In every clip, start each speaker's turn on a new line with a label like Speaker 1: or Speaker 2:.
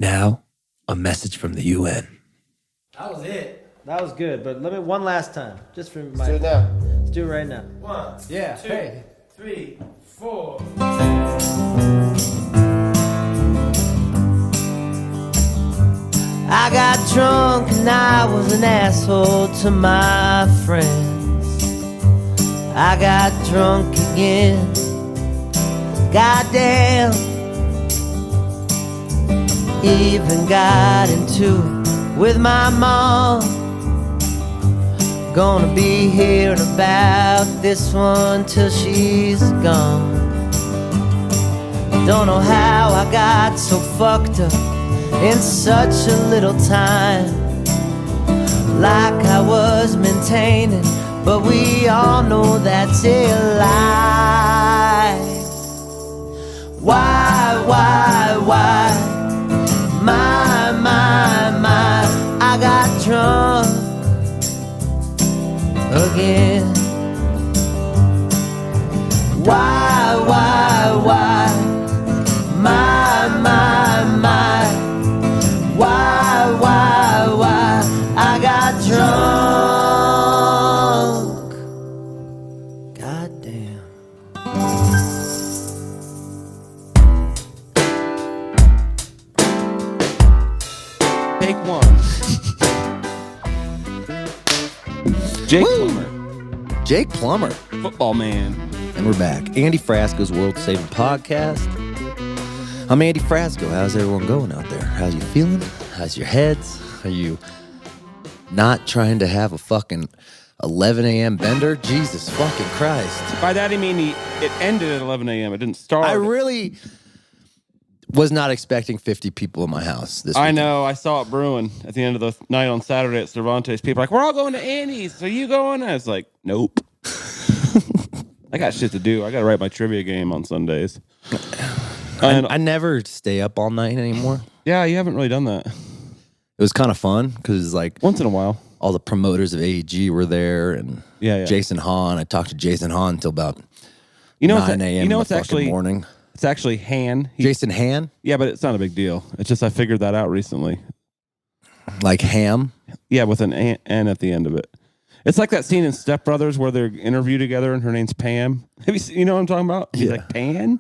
Speaker 1: Now, a message from the UN.
Speaker 2: That was it. That was good, but let me one last time, just for my.
Speaker 3: Let's do it now.
Speaker 2: Let's do it right now.
Speaker 4: 1,
Speaker 2: Yeah.
Speaker 4: 2,
Speaker 2: Hey.
Speaker 4: 3, 4.
Speaker 2: I got drunk and I was an asshole to my friends. I got drunk again. Goddamn. Even got into it with my mom. Gonna be hearing about this one till she's gone. Don't know how I got so fucked up in such a little time. Like I was maintaining, but we all know that's a lie. Why? My, I got drunk again. Why? My, why? I got drunk. Goddamn.
Speaker 4: Take one. Jake Plummer,
Speaker 1: Jake Plummer.
Speaker 4: football man.
Speaker 1: And we're back. Andy Frasco's World Saving Podcast. I'm Andy Frasco. How's everyone going out there? How you feeling? How's your heads? Are you not trying to have a fucking 11 a.m. bender? Jesus fucking Christ.
Speaker 4: By that I mean it ended at 11 a.m. It didn't start.
Speaker 1: I really was not expecting 50 people in my house this
Speaker 4: I
Speaker 1: weekend.
Speaker 4: know. I saw it brewing at the end of the night on Saturday at Cervantes. People were like, we're all going to Andy's. Are you going? I was like, nope. I got shit to do. I got to write my trivia game on Sundays. And
Speaker 1: I never stay up all night anymore.
Speaker 4: yeah, you haven't really done that.
Speaker 1: It was kind of fun because like
Speaker 4: Once in a while.
Speaker 1: all the promoters of AEG were there and
Speaker 4: Yeah.
Speaker 1: Jason Hahn. I talked to Jason Hahn until about
Speaker 4: You know,
Speaker 1: 9 a.m. in the
Speaker 4: it's
Speaker 1: fucking
Speaker 4: actually
Speaker 1: morning.
Speaker 4: It's actually Han.
Speaker 1: Jason Han?
Speaker 4: Yeah, but it's not a big deal. It's just I figured that out recently.
Speaker 1: Like ham?
Speaker 4: Yeah, with an N at the end of it. It's like that scene in Step Brothers where they're interviewed together and her name's Pam. Have you seen, you know what I'm talking about? He's
Speaker 1: Yeah.
Speaker 4: like, Pan?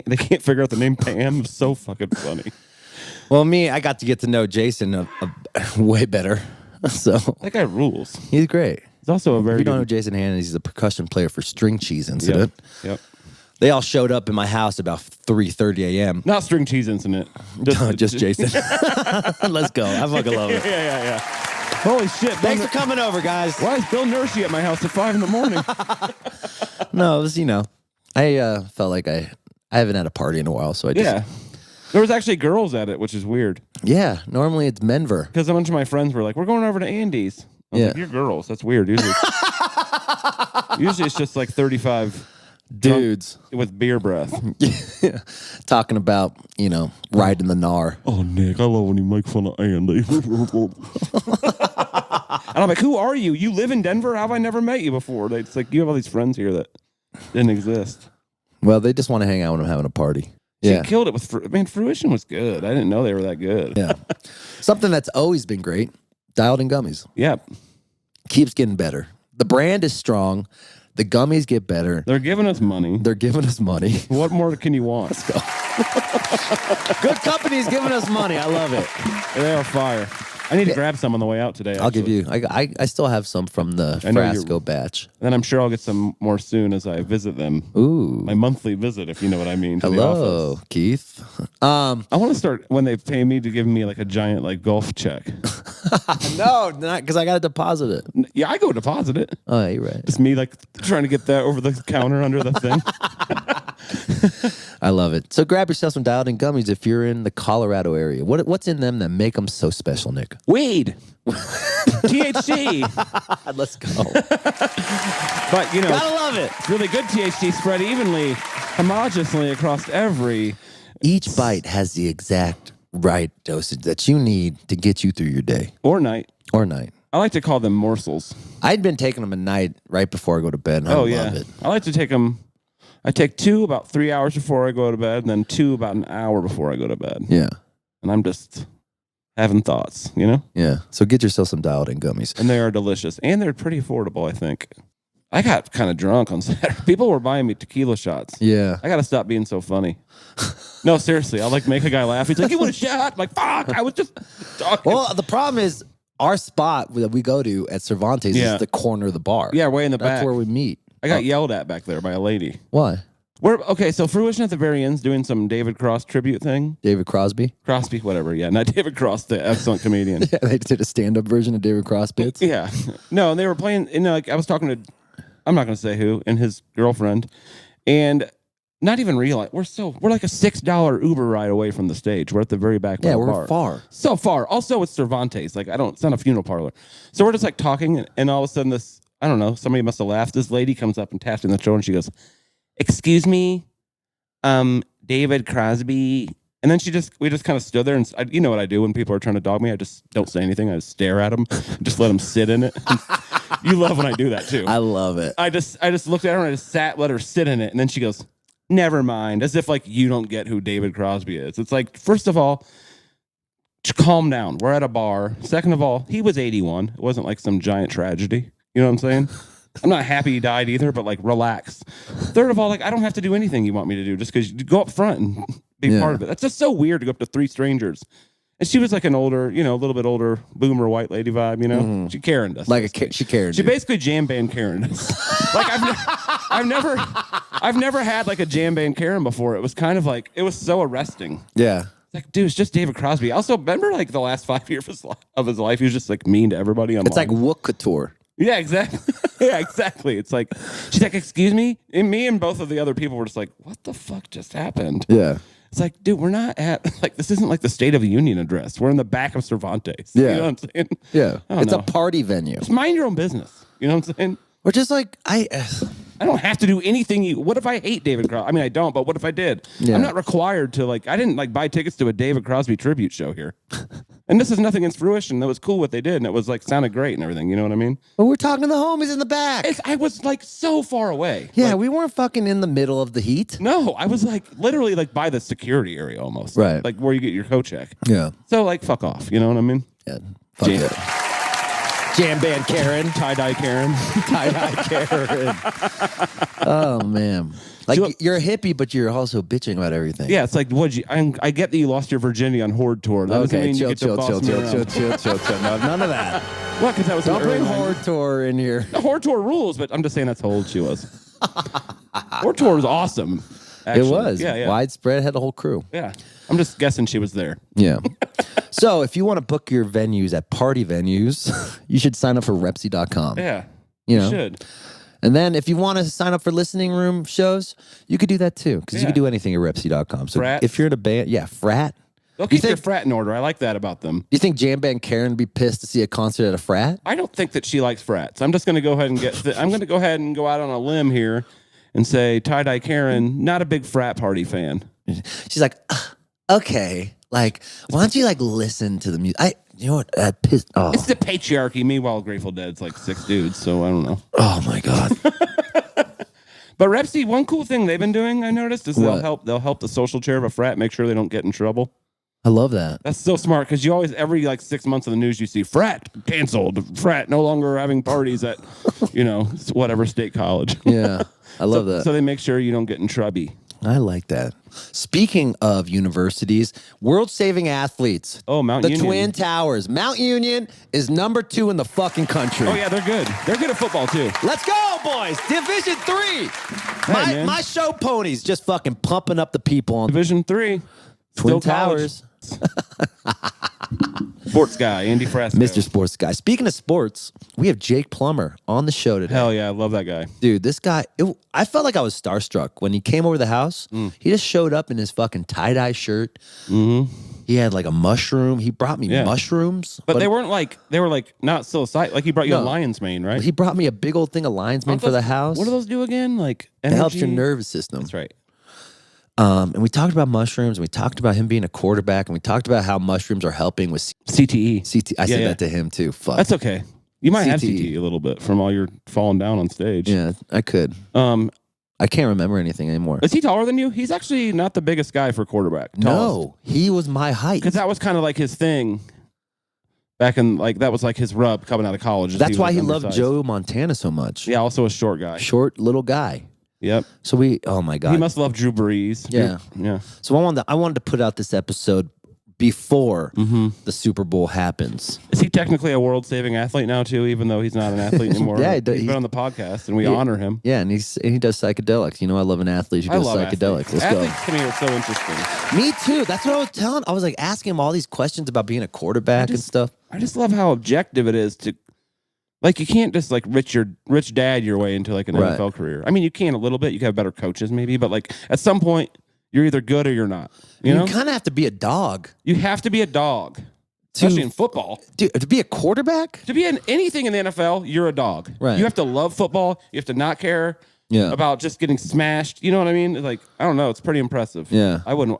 Speaker 4: They can't figure out the name Pam. It's so fucking funny.
Speaker 1: Well, I got to get to know Jason way better. So
Speaker 4: That guy rules.
Speaker 1: he's great.
Speaker 4: He's also a
Speaker 1: If
Speaker 4: very
Speaker 1: you don't know
Speaker 4: good...
Speaker 1: Jason Han, he's a percussion player for String Cheese Incident.
Speaker 4: Yep.
Speaker 1: They all showed up in my house about 3:30 a.m.
Speaker 4: Not string cheese incident.
Speaker 1: Just Jason. Let's go. I fucking love it.
Speaker 4: Yeah. Holy shit.
Speaker 1: Thanks for coming over, guys.
Speaker 4: Why is Bill Nurse at my house at 5 a.m?
Speaker 1: No, it was, I felt like I haven't had a party in a while, so I just...
Speaker 4: Yeah. There was actually girls at it, which is weird.
Speaker 1: Yeah, normally it's Menver.
Speaker 4: Because a bunch of my friends were like, we're going over to Andy's. I was
Speaker 1: Yeah.
Speaker 4: like, you're girls. That's weird. Usually it's just like 35
Speaker 1: Dudes.
Speaker 4: with beer breath.
Speaker 1: Talking about, riding the gnar.
Speaker 4: Oh, Nick, I love when you make fun of Andy. And I'm like, who are you? You live in Denver? How have I never met you before? It's like, you have all these friends here that didn't exist.
Speaker 1: Well, they just want to hang out when I'm having a party.
Speaker 4: She killed it with, Fruition was good. I didn't know they were that good.
Speaker 1: Yeah. Something that's always been great, dialed in gummies.
Speaker 4: Yep.
Speaker 1: Keeps getting better. The brand is strong. The gummies get better.
Speaker 4: They're giving us money.
Speaker 1: They're giving us money.
Speaker 4: What more can you want?
Speaker 1: Let's go. Good company's giving us money. I love it.
Speaker 4: They are fire. I need to grab some on the way out today.
Speaker 1: I'll give
Speaker 4: actually.
Speaker 1: you. I still have some from the
Speaker 4: I know
Speaker 1: Frasco batch.
Speaker 4: And I'm sure I'll get some more soon as I visit them.
Speaker 1: Ooh.
Speaker 4: My monthly visit, if you know what I mean. To the
Speaker 1: Hello,
Speaker 4: office.
Speaker 1: Keith.
Speaker 4: I want to start when they pay me to give me like a giant like golf check.
Speaker 1: No, not because I got to deposit it.
Speaker 4: Yeah, I go deposit it.
Speaker 1: Oh, yeah, you're right.
Speaker 4: Just me like trying to get that over the counter under the thing.
Speaker 1: I love it. So grab yourself some dialed in gummies if you're in the Colorado area. What's in them that make them so special, Nick?
Speaker 4: Weed. THC.
Speaker 1: Let's go.
Speaker 4: But you know,
Speaker 1: Gotta love it.
Speaker 4: it's really good THC spread evenly, homogeneously across every.
Speaker 1: Each bite has the exact right dosage that you need to get you through your day
Speaker 4: Or night.
Speaker 1: or night.
Speaker 4: I like to call them morsels.
Speaker 1: I'd been taking them at night right before I go to bed, and I love it.
Speaker 4: I like to take them. I take 2 about 3 hours before I go to bed, and then 2 about an hour before I go to bed.
Speaker 1: Yeah.
Speaker 4: and I'm just having thoughts, you know?
Speaker 1: Yeah. So get yourself some dialed-in gummies.
Speaker 4: And they are delicious. And they're pretty affordable, I think. I got kind of drunk on Saturday. People were buying me tequila shots.
Speaker 1: Yeah.
Speaker 4: I got to stop being so funny. No, seriously. I'll like make a guy laugh. He's like, you want a shot? I'm like, fuck. I was just talking.
Speaker 1: Well, the problem is our spot that we go to at Cervantes is the corner of the bar.
Speaker 4: Yeah, way in the back.
Speaker 1: That's where we meet.
Speaker 4: I got yelled at back there by a lady.
Speaker 1: Why?
Speaker 4: Okay, so Fruition at the very end's doing some David Cross tribute thing.
Speaker 1: David Crosby?
Speaker 4: Crosby, whatever. Yeah, not David Cross, the excellent comedian.
Speaker 1: Yeah, they did a stand-up version of David Cross bits.
Speaker 4: Yeah. No, and they were playing, like I was talking to, I'm not going to say who, and his girlfriend, and not even realize, we're like a $6 Uber ride away from the stage. We're at the very back of the bar.
Speaker 1: We're far.
Speaker 4: So far. Also, it's Cervantes. Like, it's not a funeral parlor. So we're just like talking, and all of a sudden this, I don't know, somebody must have laughed. This lady comes up and taps me on the shoulder, and she goes, excuse me, David Crosby. And then we just kind of stood there, and you know what I do when people are trying to dog me? I just don't say anything. I just stare at them, just let them sit in it. You love when I do that too.
Speaker 1: I love it.
Speaker 4: I just looked at her and I just let her sit in it, and then she goes, never mind, as if like you don't get who David Crosby is. It's like, first of all, calm down. We're at a bar. Second of all, he was 81. It wasn't like some giant tragedy. You know what I'm saying? I'm not happy he died either, but like relax. Third of all, like I don't have to do anything you want me to do just because you go up front and be part of it. That's just so weird to go up to 3 strangers. And she was like an older, a little bit older boomer white lady vibe, you know? Mm-hmm. She Karen'd us.
Speaker 1: She Karen'd
Speaker 4: She basically jam band Karen'd us. Like I've never had like a jam band Karen before. It was kind of like, it was so arresting.
Speaker 1: Yeah.
Speaker 4: Like, dude, it's just David Crosby. Also, remember like the last 5 years of his life, he was just like mean to everybody online.
Speaker 1: It's like Wook Couture.
Speaker 4: Yeah, exactly. Yeah, exactly. It's like, she's like, excuse me? And me and both of the other people were just like, what the fuck just happened?
Speaker 1: Yeah.
Speaker 4: It's like, dude, we're not at, like, this isn't like the State of the Union address. We're in the back of Cervantes.
Speaker 1: Yeah.
Speaker 4: You know what I'm saying?
Speaker 1: Yeah. It's
Speaker 4: know.
Speaker 1: a party venue.
Speaker 4: Just mind your own business. You know what I'm saying?
Speaker 1: Or just like, I
Speaker 4: don't have to do anything. What if I hate David Crosby? I mean, I don't, but what if I did? Yeah. I'm not required to, like, I didn't, like, buy tickets to a David Crosby tribute show here. And this is nothing against Fruition. That was cool what they did, and it was, like, sounded great and everything. You know what I mean?
Speaker 1: But we're talking to the homies in the back.
Speaker 4: I was, like, so far away.
Speaker 1: Yeah,
Speaker 4: like,
Speaker 1: we weren't fucking in the middle of the heat.
Speaker 4: No, I was, like, literally, like, by the security area almost.
Speaker 1: Right.
Speaker 4: Like, where you get your coat check.
Speaker 1: Yeah.
Speaker 4: So, like, fuck off. You know what I mean?
Speaker 1: Yeah. Fuck it. Jam band Karen.
Speaker 4: Tie-dye Karen.
Speaker 1: Tie-dye Karen. Oh, man. Like, you're a hippie, but you're also bitching about everything.
Speaker 4: Yeah, it's like, I get that you lost your virginity on Horde Tour. That
Speaker 1: okay, chill.
Speaker 4: chill.
Speaker 1: No, none of that.
Speaker 4: What? Because that was
Speaker 1: Don't bring Horde Tour in here.
Speaker 4: The Horde Tour rules, but I'm just saying that's how old she was. Horde Tour was awesome. Actually.
Speaker 1: It was.
Speaker 4: Yeah.
Speaker 1: Widespread, had the whole crew.
Speaker 4: Yeah. I'm just guessing she was there.
Speaker 1: Yeah. So if you want to book your venues at party venues, you should sign up for Repsy.com.
Speaker 4: Yeah.
Speaker 1: You
Speaker 4: should.
Speaker 1: And then if you want to sign up for listening room shows, you could do that too. Because you could do anything at Repsy.com. So
Speaker 4: frat?
Speaker 1: If you're in a band, frat.
Speaker 4: They'll keep their frat in order. I like that about them.
Speaker 1: Do you think Jam Band Karen would be pissed to see a concert at a frat?
Speaker 4: I don't think that she likes frats. I'm just going to go ahead and go out on a limb here and say tie-dye Karen, not a big frat party fan.
Speaker 1: She's like, okay, like, why don't you like listen to the music? You know what? Pissed. Oh.
Speaker 4: It's the patriarchy. Meanwhile, Grateful Dead's like 6 dudes, so I don't know.
Speaker 1: Oh my god.
Speaker 4: But Repsy, one cool thing they've been doing, I noticed, is they'll help the social chair of a frat make sure they don't get in trouble.
Speaker 1: I love that.
Speaker 4: That's so smart because you always, every like 6 months of the news, you see frat canceled, frat no longer having parties at, whatever state college.
Speaker 1: Yeah, I love that.
Speaker 4: So they make sure you don't get in trouble.
Speaker 1: I like that. Speaking of universities, world-saving athletes.
Speaker 4: Oh, Mount Union.
Speaker 1: The Twin Towers. Mount Union is number 2 in the fucking country.
Speaker 4: Oh, yeah, they're good. They're good at football, too.
Speaker 1: Let's go, boys. Division 3. My show ponies just fucking pumping up the people on
Speaker 4: Division 3.
Speaker 1: Twin Towers.
Speaker 4: Sports guy, Andy Frasco.
Speaker 1: Mr. Sports Guy. Speaking of sports, we have Jake Plummer on the show today.
Speaker 4: Hell yeah, I love that guy.
Speaker 1: Dude, this guy, I felt like I was starstruck. When he came over the house, he just showed up in his fucking tie-dye shirt. Mm-hmm. He had like a mushroom. He brought me mushrooms.
Speaker 4: But they were like not psilocybin. Like he brought you a lion's mane, right?
Speaker 1: He brought me a big old thing of lion's mane for the house.
Speaker 4: What do those do again? Like
Speaker 1: energy? It helps your nervous system.
Speaker 4: That's right.
Speaker 1: And we talked about mushrooms, and we talked about him being a quarterback, and we talked about how mushrooms are helping with
Speaker 4: CTE.
Speaker 1: I said that to him too. Fuck.
Speaker 4: That's okay. You might have CTE a little bit from all your falling down on stage.
Speaker 1: Yeah, I could. I can't remember anything anymore.
Speaker 4: Is he taller than you? He's actually not the biggest guy for quarterback.
Speaker 1: No, he was my height.
Speaker 4: Because that was kind of like his thing. Back in, like, that was like his rub coming out of college.
Speaker 1: That's why he
Speaker 4: undersized.
Speaker 1: loved Joe Montana so much.
Speaker 4: Yeah, also a short guy.
Speaker 1: Short little guy.
Speaker 4: Yep.
Speaker 1: So oh my God.
Speaker 4: He must love Drew Brees.
Speaker 1: Yeah.
Speaker 4: Yeah.
Speaker 1: So I wanted to put out this episode before the Super Bowl happens.
Speaker 4: Is he technically a world-saving athlete now, too, even though he's not an athlete anymore?
Speaker 1: Yeah,
Speaker 4: he's been on the podcast, and we honor him.
Speaker 1: Yeah, and he does psychedelics. You know, I love an athlete who does psychedelics. Let's go.
Speaker 4: Athletes to me are so interesting.
Speaker 1: Me too. That's what I was telling. I was like asking him all these questions about being a quarterback and stuff.
Speaker 4: I just love how objective it is to, like, you can't just like rich dad your way into like an NFL career. I mean, you can a little bit. You can have better coaches maybe, but like at some point you're either good or you're not. You know?
Speaker 1: kind of have to be a dog.
Speaker 4: You have to be a dog, especially in football.
Speaker 1: Dude, to be a quarterback?
Speaker 4: To be in anything in the NFL, you're a dog.
Speaker 1: Right.
Speaker 4: You have to love football. You have to not care about just getting smashed. You know what I mean? Like, I don't know. It's pretty impressive.
Speaker 1: Yeah.
Speaker 4: I wouldn't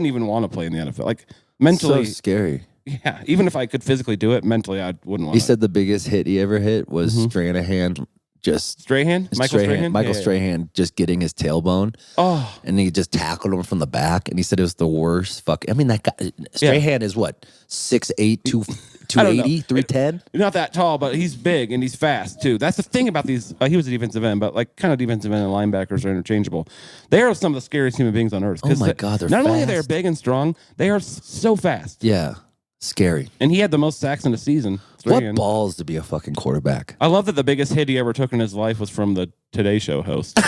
Speaker 4: even want to play in the NFL. Like, mentally.
Speaker 1: So scary.
Speaker 4: Yeah. Even if I could physically do it, mentally, I wouldn't want to.
Speaker 1: He said the biggest hit he ever hit was Stranahan.
Speaker 4: Strahan? Michael Strahan?
Speaker 1: Michael Strahan just getting his tailbone.
Speaker 4: Oh.
Speaker 1: And he just tackled him from the back. And he said it was the worst. I mean, that guy, Strahan is what? 6'8", 280, 310?
Speaker 4: Not that tall, but he's big and he's fast, too. That's the thing about these. He was a defensive end, but like kind of defensive end and linebackers are interchangeable. They are some of the scariest human beings on earth.
Speaker 1: Oh, my God, they're
Speaker 4: not
Speaker 1: fast.
Speaker 4: only are they big and strong, they are so fast.
Speaker 1: Yeah. Scary.
Speaker 4: And he had the most sacks in a season.
Speaker 1: What balls to be a fucking quarterback?
Speaker 4: I love that the biggest hit he ever took in his life was from the Today Show host.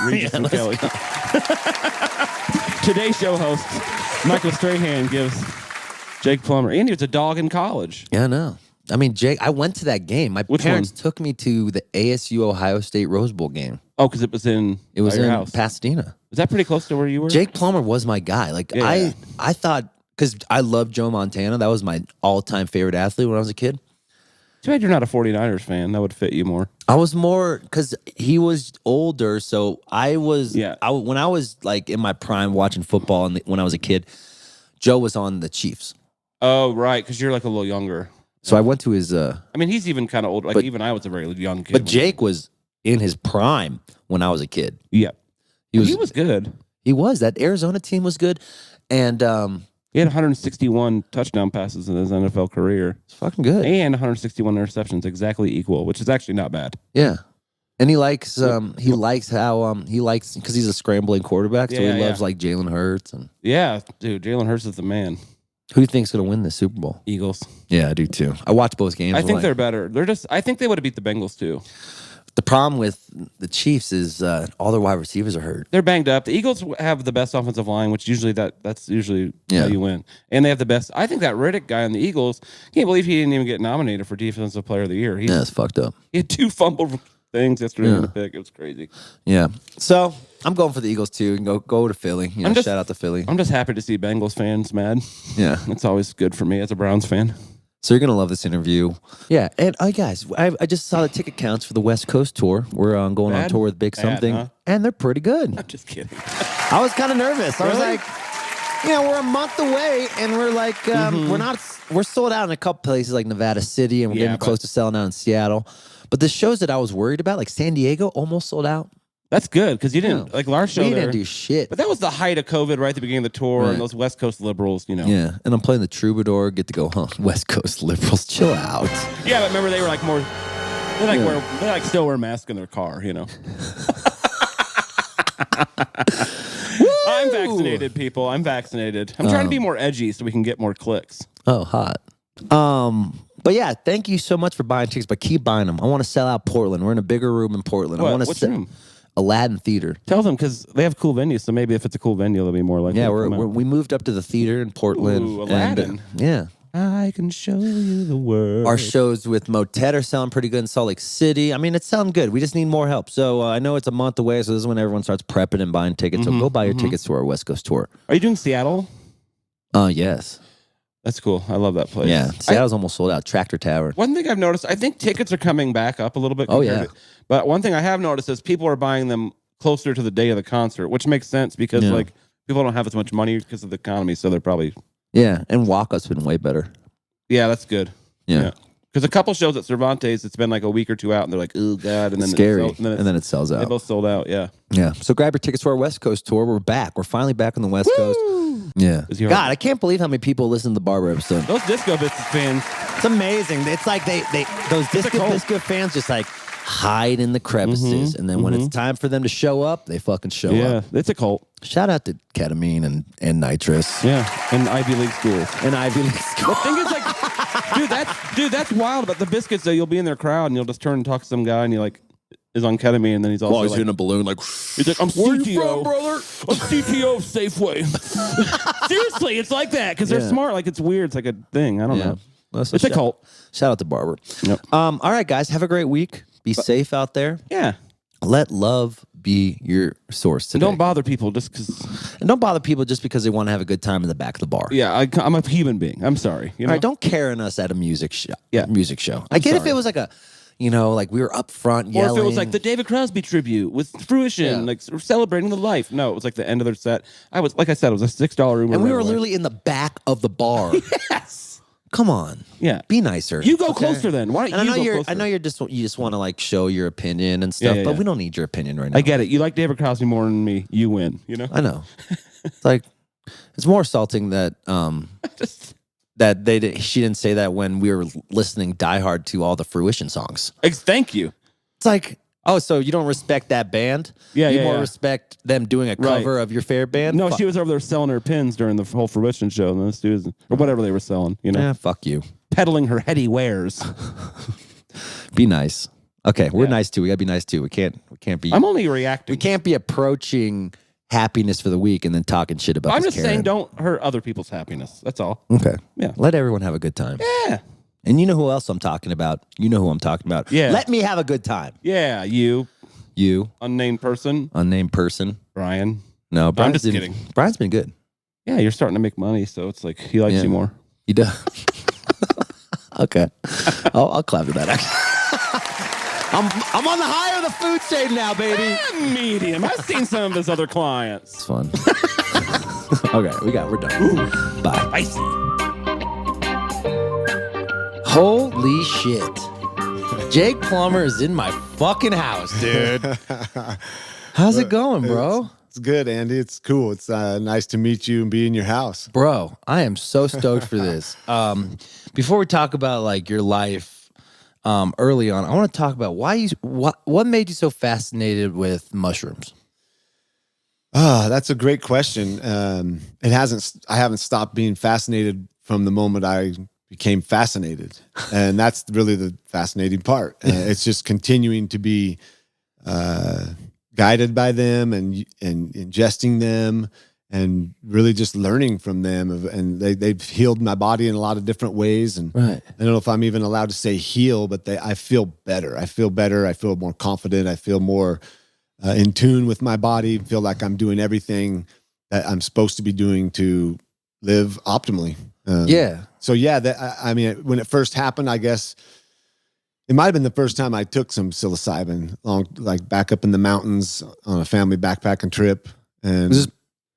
Speaker 4: Regis and Kelly. Today Show host Michael Strahan gives Jake Plummer. Andy was a dog in college.
Speaker 1: Yeah, I know. I mean, Jake, I went to that game. My parents
Speaker 4: one?
Speaker 1: took me to the ASU Ohio State Rose Bowl game.
Speaker 4: Oh, because it was in
Speaker 1: your
Speaker 4: house.
Speaker 1: Pasadena.
Speaker 4: Was that pretty close to where you were?
Speaker 1: Jake Plummer was my guy. Like, I thought, because I loved Joe Montana. That was my all-time favorite athlete when I was a kid.
Speaker 4: Too bad you're not a 49ers fan. That would fit you more.
Speaker 1: I was more, because he was older, so I was, when I was like in my prime watching football and when I was a kid, Joe was on the Chiefs.
Speaker 4: Oh, right, because you're like a little younger.
Speaker 1: So I went to his...
Speaker 4: I mean, he's even kind of old. Like, even I was a very young kid.
Speaker 1: But Jake was in his prime when I was a kid.
Speaker 4: Yeah.
Speaker 1: He
Speaker 4: was good.
Speaker 1: He was. That Arizona team was good. And...
Speaker 4: he had 161 touchdown passes in his NFL career.
Speaker 1: It's fucking good.
Speaker 4: And 161 interceptions, exactly equal, which is actually not bad.
Speaker 1: Yeah. And he likes how because he's a scrambling quarterback, so he loves like Jalen Hurts and
Speaker 4: dude, Jalen Hurts is the man.
Speaker 1: Who do you think's gonna win the Super Bowl?
Speaker 4: Eagles.
Speaker 1: Yeah, I do too. I watched both games.
Speaker 4: I think they're better. I think they would have beat the Bengals too.
Speaker 1: The problem with the Chiefs is all their wide receivers are hurt.
Speaker 4: They're banged up. The Eagles have the best offensive line, which usually that's usually how you win. And they have the best. I think that Riddick guy on the Eagles, can't believe he didn't even get nominated for Defensive Player of the Year.
Speaker 1: It's fucked up.
Speaker 4: He had 2 fumble things yesterday in the pick. It was crazy.
Speaker 1: Yeah. So I'm going for the Eagles too, and go to Philly. Shout out to Philly.
Speaker 4: I'm just happy to see Bengals fans mad.
Speaker 1: Yeah,
Speaker 4: it's always good for me as a Browns fan.
Speaker 1: So you're gonna love this interview. Yeah, and guys, I just saw the ticket counts for the West Coast tour. We're going on tour with Big Something, and they're pretty good.
Speaker 4: I'm just kidding.
Speaker 1: I was kind of nervous. I was like, we're a month away, and we're like, we're sold out in a couple places like Nevada City, and we're getting close to selling out in Seattle. But the shows that I was worried about, like San Diego, almost sold out.
Speaker 4: That's good, because you didn't, like Lars show
Speaker 1: we didn't do shit.
Speaker 4: But that was the height of COVID right at the beginning of the tour, and those West Coast liberals,
Speaker 1: Yeah, and I'm playing the Troubadour, get to go, West Coast liberals, chill out.
Speaker 4: Yeah, but remember, they were like more, they like still wear masks in their car, I'm vaccinated, people. I'm vaccinated. I'm trying to be more edgy so we can get more clicks.
Speaker 1: Oh, hot. But yeah, thank you so much for buying tickets, but keep buying them. I want to sell out Portland. We're in a bigger room in Portland.
Speaker 4: What?
Speaker 1: I want to
Speaker 4: Which room?
Speaker 1: Aladdin Theater.
Speaker 4: Tell them, because they have cool venues, so maybe if it's a cool venue, they'll be more likely to come out.
Speaker 1: We moved up to the theater in Portland.
Speaker 4: Ooh, Aladdin.
Speaker 1: And,
Speaker 4: I can show you the world.
Speaker 1: Our shows with Motet are selling pretty good in Salt Lake City. I mean, it's selling good. We just need more help. So I know it's a month away, so this is when everyone starts prepping and buying tickets. So go buy your tickets to our West Coast tour.
Speaker 4: Are you doing Seattle?
Speaker 1: Yes.
Speaker 4: That's cool. I love that place.
Speaker 1: Yeah, Seattle's almost sold out. Tractor Tower.
Speaker 4: One thing I've noticed, I think tickets are coming back up a little bit. But one thing I have noticed is people are buying them closer to the day of the concert, which makes sense because like people don't have as much money because of the economy, so they're probably...
Speaker 1: Yeah, and walk-up's been way better.
Speaker 4: Yeah, that's good.
Speaker 1: Yeah.
Speaker 4: Because a couple shows at Cervantes, it's been like a week or two out, and they're like, "Oh God!" And then
Speaker 1: Scary.
Speaker 4: and
Speaker 1: then it sells out.
Speaker 4: They both sold out. Yeah.
Speaker 1: Yeah. So grab your tickets to our West Coast tour. We're back. We're finally back on the West Coast. Yeah. God, I can't believe how many people listen to the Barber episode.
Speaker 4: Those Disco Biscuits fans.
Speaker 1: It's amazing. It's like those Disco Fans just like hide in the crevices, and then when it's time for them to show up, they fucking show up.
Speaker 4: Yeah, it's a cult.
Speaker 1: Shout out to ketamine and nitrous.
Speaker 4: Yeah, and Ivy League schools.
Speaker 1: The
Speaker 4: thing is, like, that's wild about the Biscuits. Though you'll be in their crowd and you'll just turn and talk to some guy, and he like is on ketamine, and then he's also
Speaker 1: he's
Speaker 4: like,
Speaker 1: in a balloon, like
Speaker 4: he's like, "I'm
Speaker 1: where
Speaker 4: CTO,
Speaker 1: you from, brother?
Speaker 4: I'm CTO of Safeway." Seriously, it's like that because they're smart. Like it's weird. It's like a thing. I don't know.
Speaker 1: Well, so
Speaker 4: it's a cult.
Speaker 1: Shout out to Barber.
Speaker 4: Yep.
Speaker 1: All right, guys, have a great week. Be safe out there.
Speaker 4: Yeah.
Speaker 1: Let love be your source today.
Speaker 4: And don't bother people just because.
Speaker 1: And don't bother people just because they want to have a good time in the back of the bar.
Speaker 4: Yeah, I'm a human being. I'm sorry. You know?
Speaker 1: All right, don't Karen us at a music show.
Speaker 4: Yeah.
Speaker 1: Music show. I get if it was like a, like we were up front yelling.
Speaker 4: Or if it was like the David Crosby tribute with Fruition, like we're celebrating the life. No, it was like the end of their set. It was a $6 room.
Speaker 1: And we were literally in the back of the bar.
Speaker 4: Yes.
Speaker 1: Come on.
Speaker 4: Yeah.
Speaker 1: Be nicer.
Speaker 4: You go closer then. Why don't you go closer?
Speaker 1: I know you just want to like show your opinion and stuff, but we don't need your opinion right now.
Speaker 4: I get it. You like David Crosby more than me. You win, you know?
Speaker 1: I know. It's like it's more assaulting that she didn't say that when we were listening diehard to all the Fruition songs.
Speaker 4: Thank you.
Speaker 1: It's like, oh, so you don't respect that band?
Speaker 4: Yeah,
Speaker 1: you more respect them doing a cover of your favorite band?
Speaker 4: No, she was over there selling her pins during the whole Fruition show, and this dude or whatever they were selling. You know,
Speaker 1: yeah, fuck you.
Speaker 4: Peddling her heady wares.
Speaker 1: Be nice. Okay, we're nice too. We gotta be nice too. We can't be.
Speaker 4: I'm only reacting.
Speaker 1: We can't be approaching happiness for the week and then talking shit about.
Speaker 4: I'm just saying, don't hurt other people's happiness. That's all.
Speaker 1: Okay.
Speaker 4: Yeah.
Speaker 1: Let everyone have a good time.
Speaker 4: Yeah.
Speaker 1: And you know who else I'm talking about? You know who I'm talking about.
Speaker 4: Yeah.
Speaker 1: Let me have a good time.
Speaker 4: Yeah, you.
Speaker 1: Unnamed person.
Speaker 4: Brian.
Speaker 1: No,
Speaker 4: I'm just kidding.
Speaker 1: Brian's been good.
Speaker 4: Yeah, you're starting to make money, so it's like he likes you more.
Speaker 1: He does. Okay. I'll clap to that, actually. I'm on the higher of the food chain now, baby.
Speaker 4: Medium. I've seen some of his other clients.
Speaker 1: It's fun. Okay, we're done. Ooh. Bye.
Speaker 4: Icy.
Speaker 1: Holy shit. Jake Plummer is in my fucking house, dude. How's it going, bro?
Speaker 3: It's good, Andy. It's cool. It's nice to meet you and be in your house.
Speaker 1: Bro, I am so stoked for this. Before we talk about like your life early on, I want to talk about what made you so fascinated with mushrooms?
Speaker 3: That's a great question. I haven't stopped being fascinated from the moment I became fascinated. And that's really the fascinating part. It's just continuing to be guided by them and ingesting them and really just learning from them. And they've healed my body in a lot of different ways. And
Speaker 1: right.
Speaker 3: I don't know if I'm even allowed to say heal, but I feel better. I feel more confident. I feel more in tune with my body. Feel like I'm doing everything that I'm supposed to be doing to live optimally. So I mean, when it first happened, I guess it might have been the first time I took some psilocybin, back up in the mountains on a family backpacking trip. And
Speaker 1: was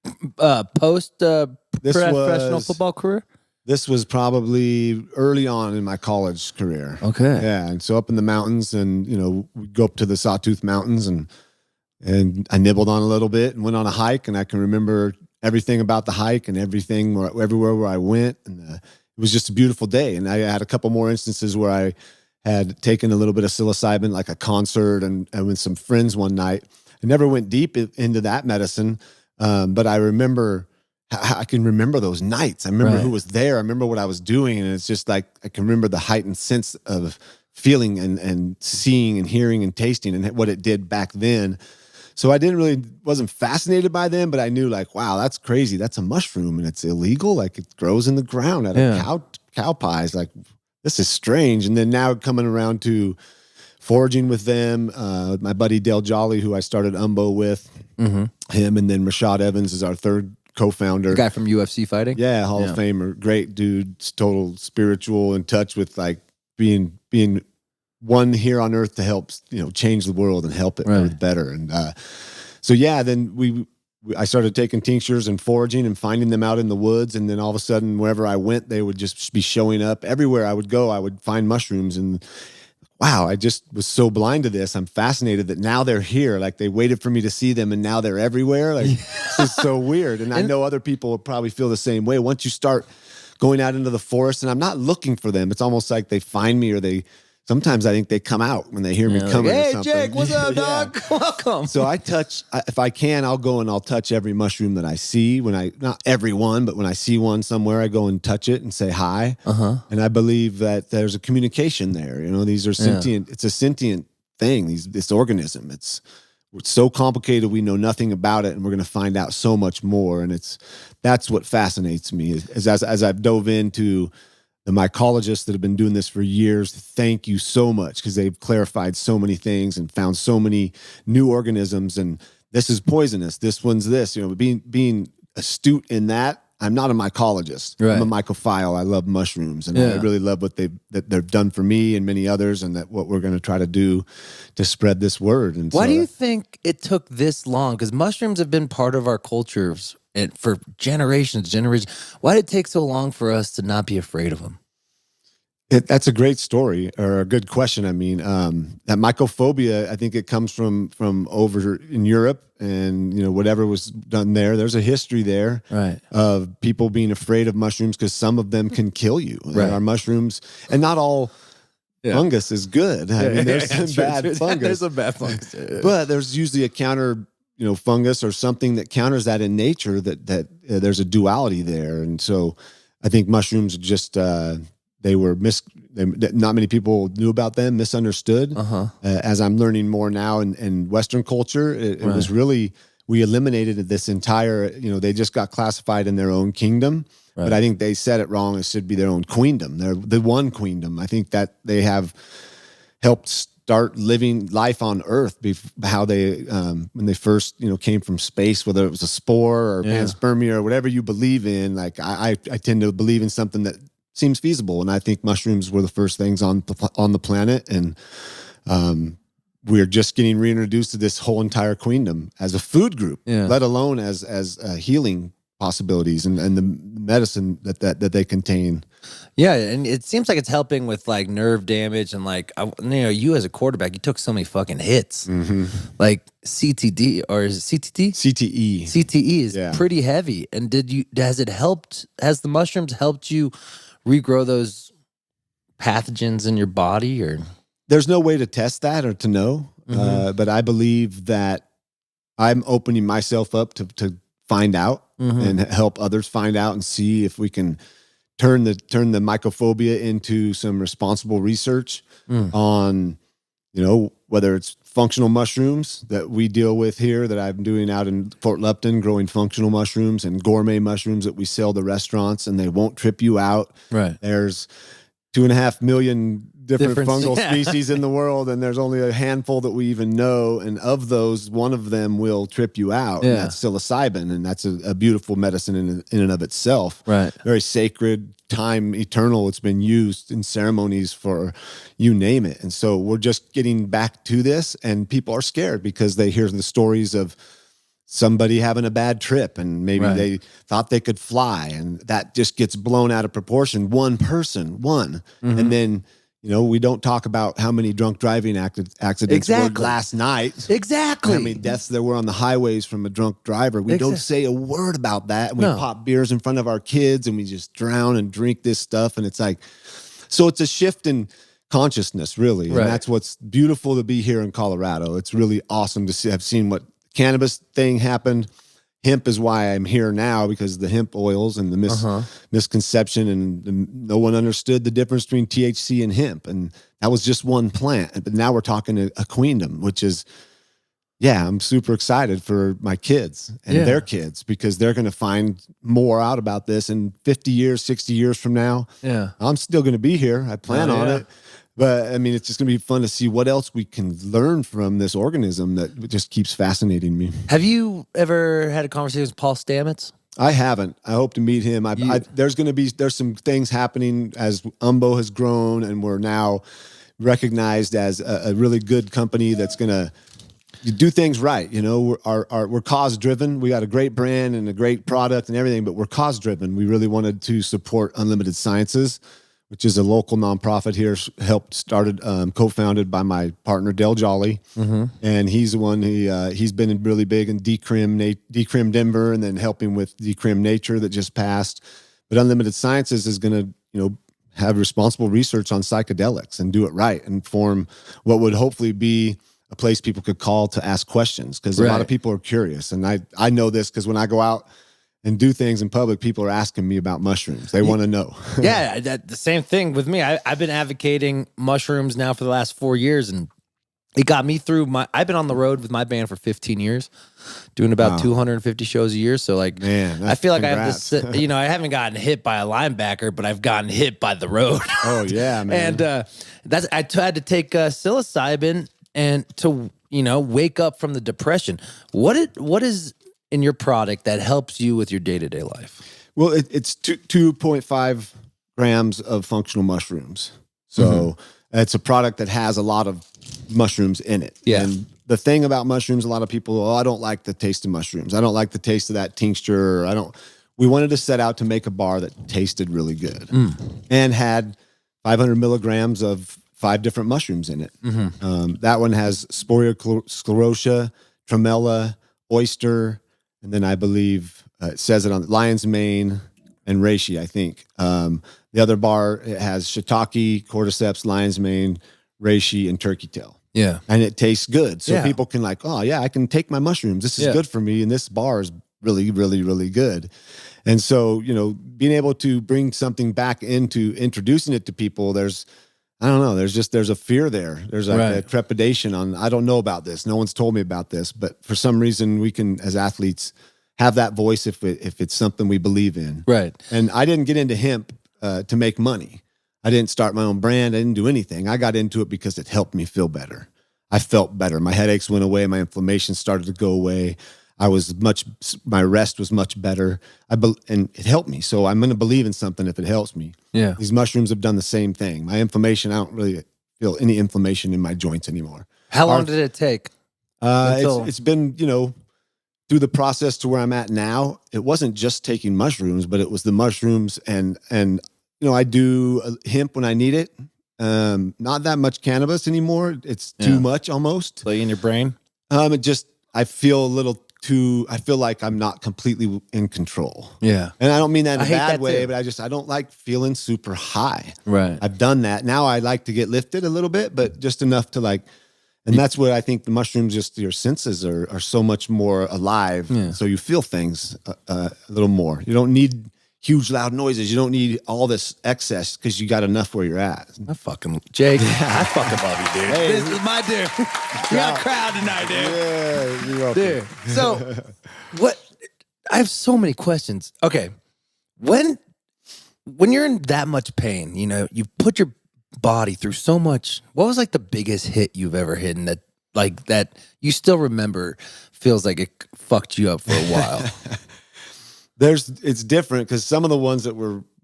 Speaker 1: this post professional football career?
Speaker 3: This was probably early on in my college career.
Speaker 1: Okay.
Speaker 3: Yeah, and so up in the mountains, and we'd go up to the Sawtooth Mountains, and I nibbled on a little bit and went on a hike, and I can remember everything about the hike and everywhere where I went, and it was just a beautiful day. And I had a couple more instances where I had taken a little bit of psilocybin, like a concert and with some friends one night. I never went deep into that medicine, but I can remember those nights. I remember who was there. I remember what I was doing, and it's just like I can remember the heightened sense of feeling and seeing and hearing and tasting and what it did back then. So I wasn't fascinated by them, but I knew like, wow, that's crazy. That's a mushroom and it's illegal. Like it grows in the ground out of cow pies. Like this is strange. And then now coming around to foraging with them, my buddy Del Jolly, who I started Umbo with, him, and then Rashad Evans is our third co-founder.
Speaker 1: The guy from UFC fighting?
Speaker 3: Yeah, Hall of Famer. Great dude, total spiritual, in touch with like being one here on earth to help, change the world and help it better. And then I started taking tinctures and foraging and finding them out in the woods. And then all of a sudden, wherever I went, they would just be showing up. Everywhere I would go, I would find mushrooms. And wow, I just was so blind to this. I'm fascinated that now they're here. Like they waited for me to see them and now they're everywhere. Like this is so weird. And I know other people will probably feel the same way. Once you start going out into the forest, and I'm not looking for them, it's almost like they find me, or sometimes I think they come out when they hear me coming.
Speaker 1: Hey,
Speaker 3: or something.
Speaker 1: Jake, what's up, dog? Welcome.
Speaker 3: So if I can, I'll go and I'll touch every mushroom that I see. Not every one, but when I see one somewhere, I go and touch it and say hi. And I believe that there's a communication there. These are sentient. It's a sentient thing. This organism. It's so complicated. We know nothing about it, and we're going to find out so much more. And that's what fascinates me. As I've dove into the mycologists that have been doing this for years, thank you so much, because they've clarified so many things and found so many new organisms. And this is poisonous. This one's this. Being astute in that. I'm not a mycologist.
Speaker 1: Right.
Speaker 3: I'm a mycophile. I love mushrooms, and I really love what they've done for me and many others, and that what we're going to try to do to spread this word. And
Speaker 1: why do you think it took this long? Because mushrooms have been part of our cultures for generations. Why did it take so long for us to not be afraid of them?
Speaker 3: That's a great story, or a good question. I mean, that mycophobia, I think it comes from over in Europe, and whatever was done there. There's a history there,
Speaker 1: right,
Speaker 3: of people being afraid of mushrooms because some of them can kill you.
Speaker 1: Right.
Speaker 3: There are mushrooms, and not all fungus is good. I mean, there's some bad fungus.
Speaker 1: There's some bad fungus,
Speaker 3: but there's usually a counter, fungus or something that counters that in nature. That there's a duality there, and so I think mushrooms just. Not many people knew about them, misunderstood. As I'm learning more now in Western culture, it was really, we eliminated this entire, they just got classified in their own kingdom. Right. But I think they said it wrong. It should be their own queendom. They're the one queendom. I think that they have helped start living life on Earth. How they, when they first, came from space, whether it was a spore or panspermia or whatever you believe in. Like I tend to believe in something that seems feasible, and I think mushrooms were the first things on the planet, and we're just getting reintroduced to this whole entire queendom as a food group, let alone as healing possibilities and the medicine that they contain.
Speaker 1: Yeah, and it seems like it's helping with like nerve damage, and like you as a quarterback, you took so many fucking hits, like CTD, or is it CTD?
Speaker 3: CTE.
Speaker 1: CTE is pretty heavy. And has the mushrooms helped you regrow those pathogens in your body? Or
Speaker 3: there's no way to test that or to know, but I believe that I'm opening myself up to find out and help others find out, and see if we can turn the mycophobia into some responsible research on, whether it's functional mushrooms that we deal with here, that I'm doing out in Fort Lupton, growing functional mushrooms, and gourmet mushrooms that we sell to restaurants, and they won't trip you out.
Speaker 1: Right.
Speaker 3: There's 2.5 million different fungal species in the world, and there's only a handful that we even know. And of those, one of them will trip you out. And that's psilocybin, and that's a beautiful medicine in and of itself.
Speaker 1: Right.
Speaker 3: Very sacred, time eternal. It's been used in ceremonies for you name it. And so we're just getting back to this, and people are scared because they hear the stories of somebody having a bad trip, and maybe they thought they could fly, and that just gets blown out of proportion. One person, and then we don't talk about how many drunk driving accidents were last night.
Speaker 1: Exactly.
Speaker 3: How many deaths there were on the highways from a drunk driver. We don't say a word about that. And we pop beers in front of our kids, and we just drown and drink this stuff. And it's like, so it's a shift in consciousness, really. And that's what's beautiful to be here in Colorado. It's really awesome to have seen what cannabis thing happened. Hemp is why I'm here now, because the hemp oils and the misconception, and no one understood the difference between THC and hemp. And that was just one plant. But now we're talking a queendom, which is, I'm super excited for my kids and their kids, because they're going to find more out about this in 50 years, 60 years from now. Yeah. I'm still going to be here. I plan on it. But I mean, it's just going to be fun to see what else we can learn from this organism that just keeps fascinating me.
Speaker 1: Have you ever had a conversation with Paul Stamets?
Speaker 3: I haven't. I hope to meet him. There's some things happening as Umbo has grown, and we're now recognized as a really good company that's going to you do things right. You know, we're cause driven. We got a great brand and a great product and everything, but we're cause driven. We really wanted to support Unlimited Sciences, which is a local nonprofit here, co-founded by my partner Dale Jolly, and he's the one. He's been really big in Decrim Denver, and then helping with Decrim Nature that just passed. But Unlimited Sciences is going to, you know, have responsible research on psychedelics and do it right and form what would hopefully be a place people could call to ask questions, because a lot of people are curious. And I know this because when I go out and do things in public, people are asking me about mushrooms. They want to know.
Speaker 1: Yeah, the same thing with me. I've been advocating mushrooms now for the last 4 years, and it got me through I've been on the road with my band for 15 years, doing about 250 shows a year. So like,
Speaker 3: man,
Speaker 1: I feel like
Speaker 3: congrats.
Speaker 1: I have this, you know, I haven't gotten hit by a linebacker, but I've gotten hit by the road.
Speaker 3: Oh yeah, man.
Speaker 1: And I had to take psilocybin and to, you know, wake up from the depression. What is in your product that helps you with your day-to-day life?
Speaker 3: Well, it's 2.5 grams of functional mushrooms. So it's a product that has a lot of mushrooms in it.
Speaker 1: Yeah.
Speaker 3: And the thing about mushrooms, a lot of people, I don't like the taste of mushrooms. I don't like the taste of that tincture. We wanted to set out to make a bar that tasted really good and had 500 milligrams of 5 different mushrooms in it. That one has Sporia sclerotia, tremella, oyster, and then I believe it says it on lion's mane and reishi, I think. The other bar, it has shiitake, cordyceps, lion's mane, reishi, and turkey tail.
Speaker 1: Yeah.
Speaker 3: And it tastes good. So people can like, oh yeah, I can take my mushrooms. This is good for me. And this bar is really, really, really good. And so, you know, being able to bring something back into introducing it to people, there's a fear there. There's like a trepidation on, I don't know about this. No one's told me about this, but for some reason we can, as athletes, have that voice if it's something we believe in.
Speaker 1: Right.
Speaker 3: And I didn't get into hemp to make money. I didn't start my own brand. I didn't do anything. I got into it because it helped me feel better. I felt better. My headaches went away. My inflammation started to go away. My rest was much better. And it helped me. So I'm going to believe in something if it helps me.
Speaker 1: Yeah.
Speaker 3: These mushrooms have done the same thing. My inflammation, I don't really feel any inflammation in my joints anymore.
Speaker 1: How long did it take?
Speaker 3: It's been, you know, through the process to where I'm at now. It wasn't just taking mushrooms, but it was the mushrooms and you know, I do hemp when I need it. Not that much cannabis anymore. It's too much almost.
Speaker 1: Play in your brain?
Speaker 3: I feel like I'm not completely in control.
Speaker 1: Yeah.
Speaker 3: And I don't mean that in a bad way,
Speaker 1: too.
Speaker 3: but I don't like feeling super high.
Speaker 1: Right.
Speaker 3: I've done that. Now I like to get lifted a little bit, but just enough to like, and that's what I think the mushrooms, just your senses are so much more alive.
Speaker 1: Yeah.
Speaker 3: So you feel things a little more. You don't need huge loud noises. You don't need all this excess because you got enough where you're at.
Speaker 1: I fucking Jake. I fucking love you, dude.
Speaker 3: Hey,
Speaker 1: this is my dude. You got a crowd tonight, dude.
Speaker 3: Yeah, you're welcome.
Speaker 1: Dude. So what? I have so many questions. Okay, when you're in that much pain, you know, you've put your body through so much. What was like the biggest hit you've ever hit, and that you still remember? Feels like it fucked you up for a while.
Speaker 3: It's different because some of the ones that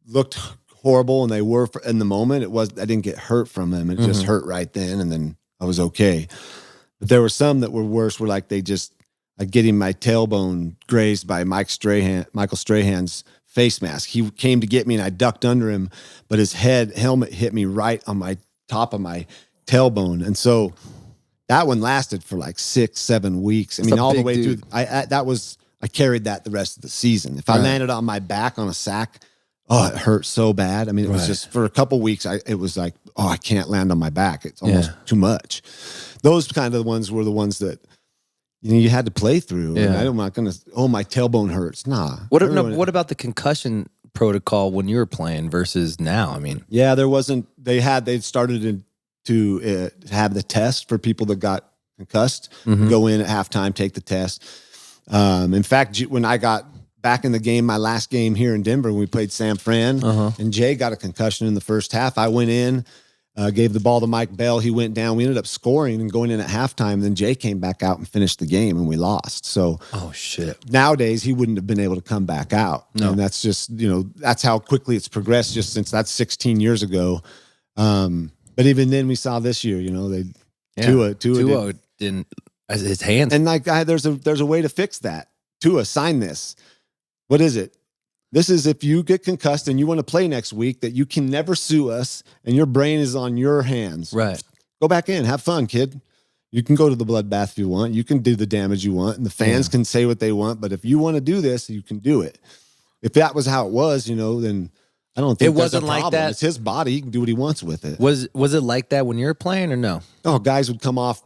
Speaker 3: looked horrible and they were in the moment, I didn't get hurt from them. It just hurt right then, and then I was okay. But there were some that were worse. Were like getting my tailbone grazed by Michael Strahan's face mask. He came to get me, and I ducked under him, but his helmet hit me right on my top of my tailbone, and so that one lasted for like 6-7 weeks. I mean, all the way through. I carried that the rest of the season. If I landed on my back on a sack, it hurt so bad. I mean, it was just for a couple weeks. It was like, I can't land on my back. It's almost too much. Those kind of ones were the ones that you had to play through. Yeah. And I'm not gonna. My tailbone hurts. Nah.
Speaker 1: What about the concussion protocol when you were playing versus now? I mean,
Speaker 3: there wasn't. They started to have the test for people that got concussed. Go in at halftime, take the test. In fact, when I got back in the game, my last game here in Denver, when we played San Fran, and Jay got a concussion in the first half, I went in, gave the ball to Mike Bell. He went down. We ended up scoring and going in at halftime. Then Jay came back out and finished the game, and we lost. So, nowadays he wouldn't have been able to come back out. No. And that's just, that's how quickly it's progressed. Just since that's 16 years ago. But even then, we saw this year, Tua
Speaker 1: didn't. His hands.
Speaker 3: And like, there's a way to fix that. To sign this. What is it? This is if you get concussed and you want to play next week, that you can never sue us, and your brain is on your hands.
Speaker 1: Right.
Speaker 3: Go back in, have fun, kid. You can go to the bloodbath if you want. You can do the damage you want, and the fans can say what they want. But if you want to do this, you can do it. If that was how it was, then I don't think
Speaker 1: it wasn't like that.
Speaker 3: It's his body; he can do what he wants with it.
Speaker 1: Was it like that when you were playing, or no?
Speaker 3: Oh, guys would come off.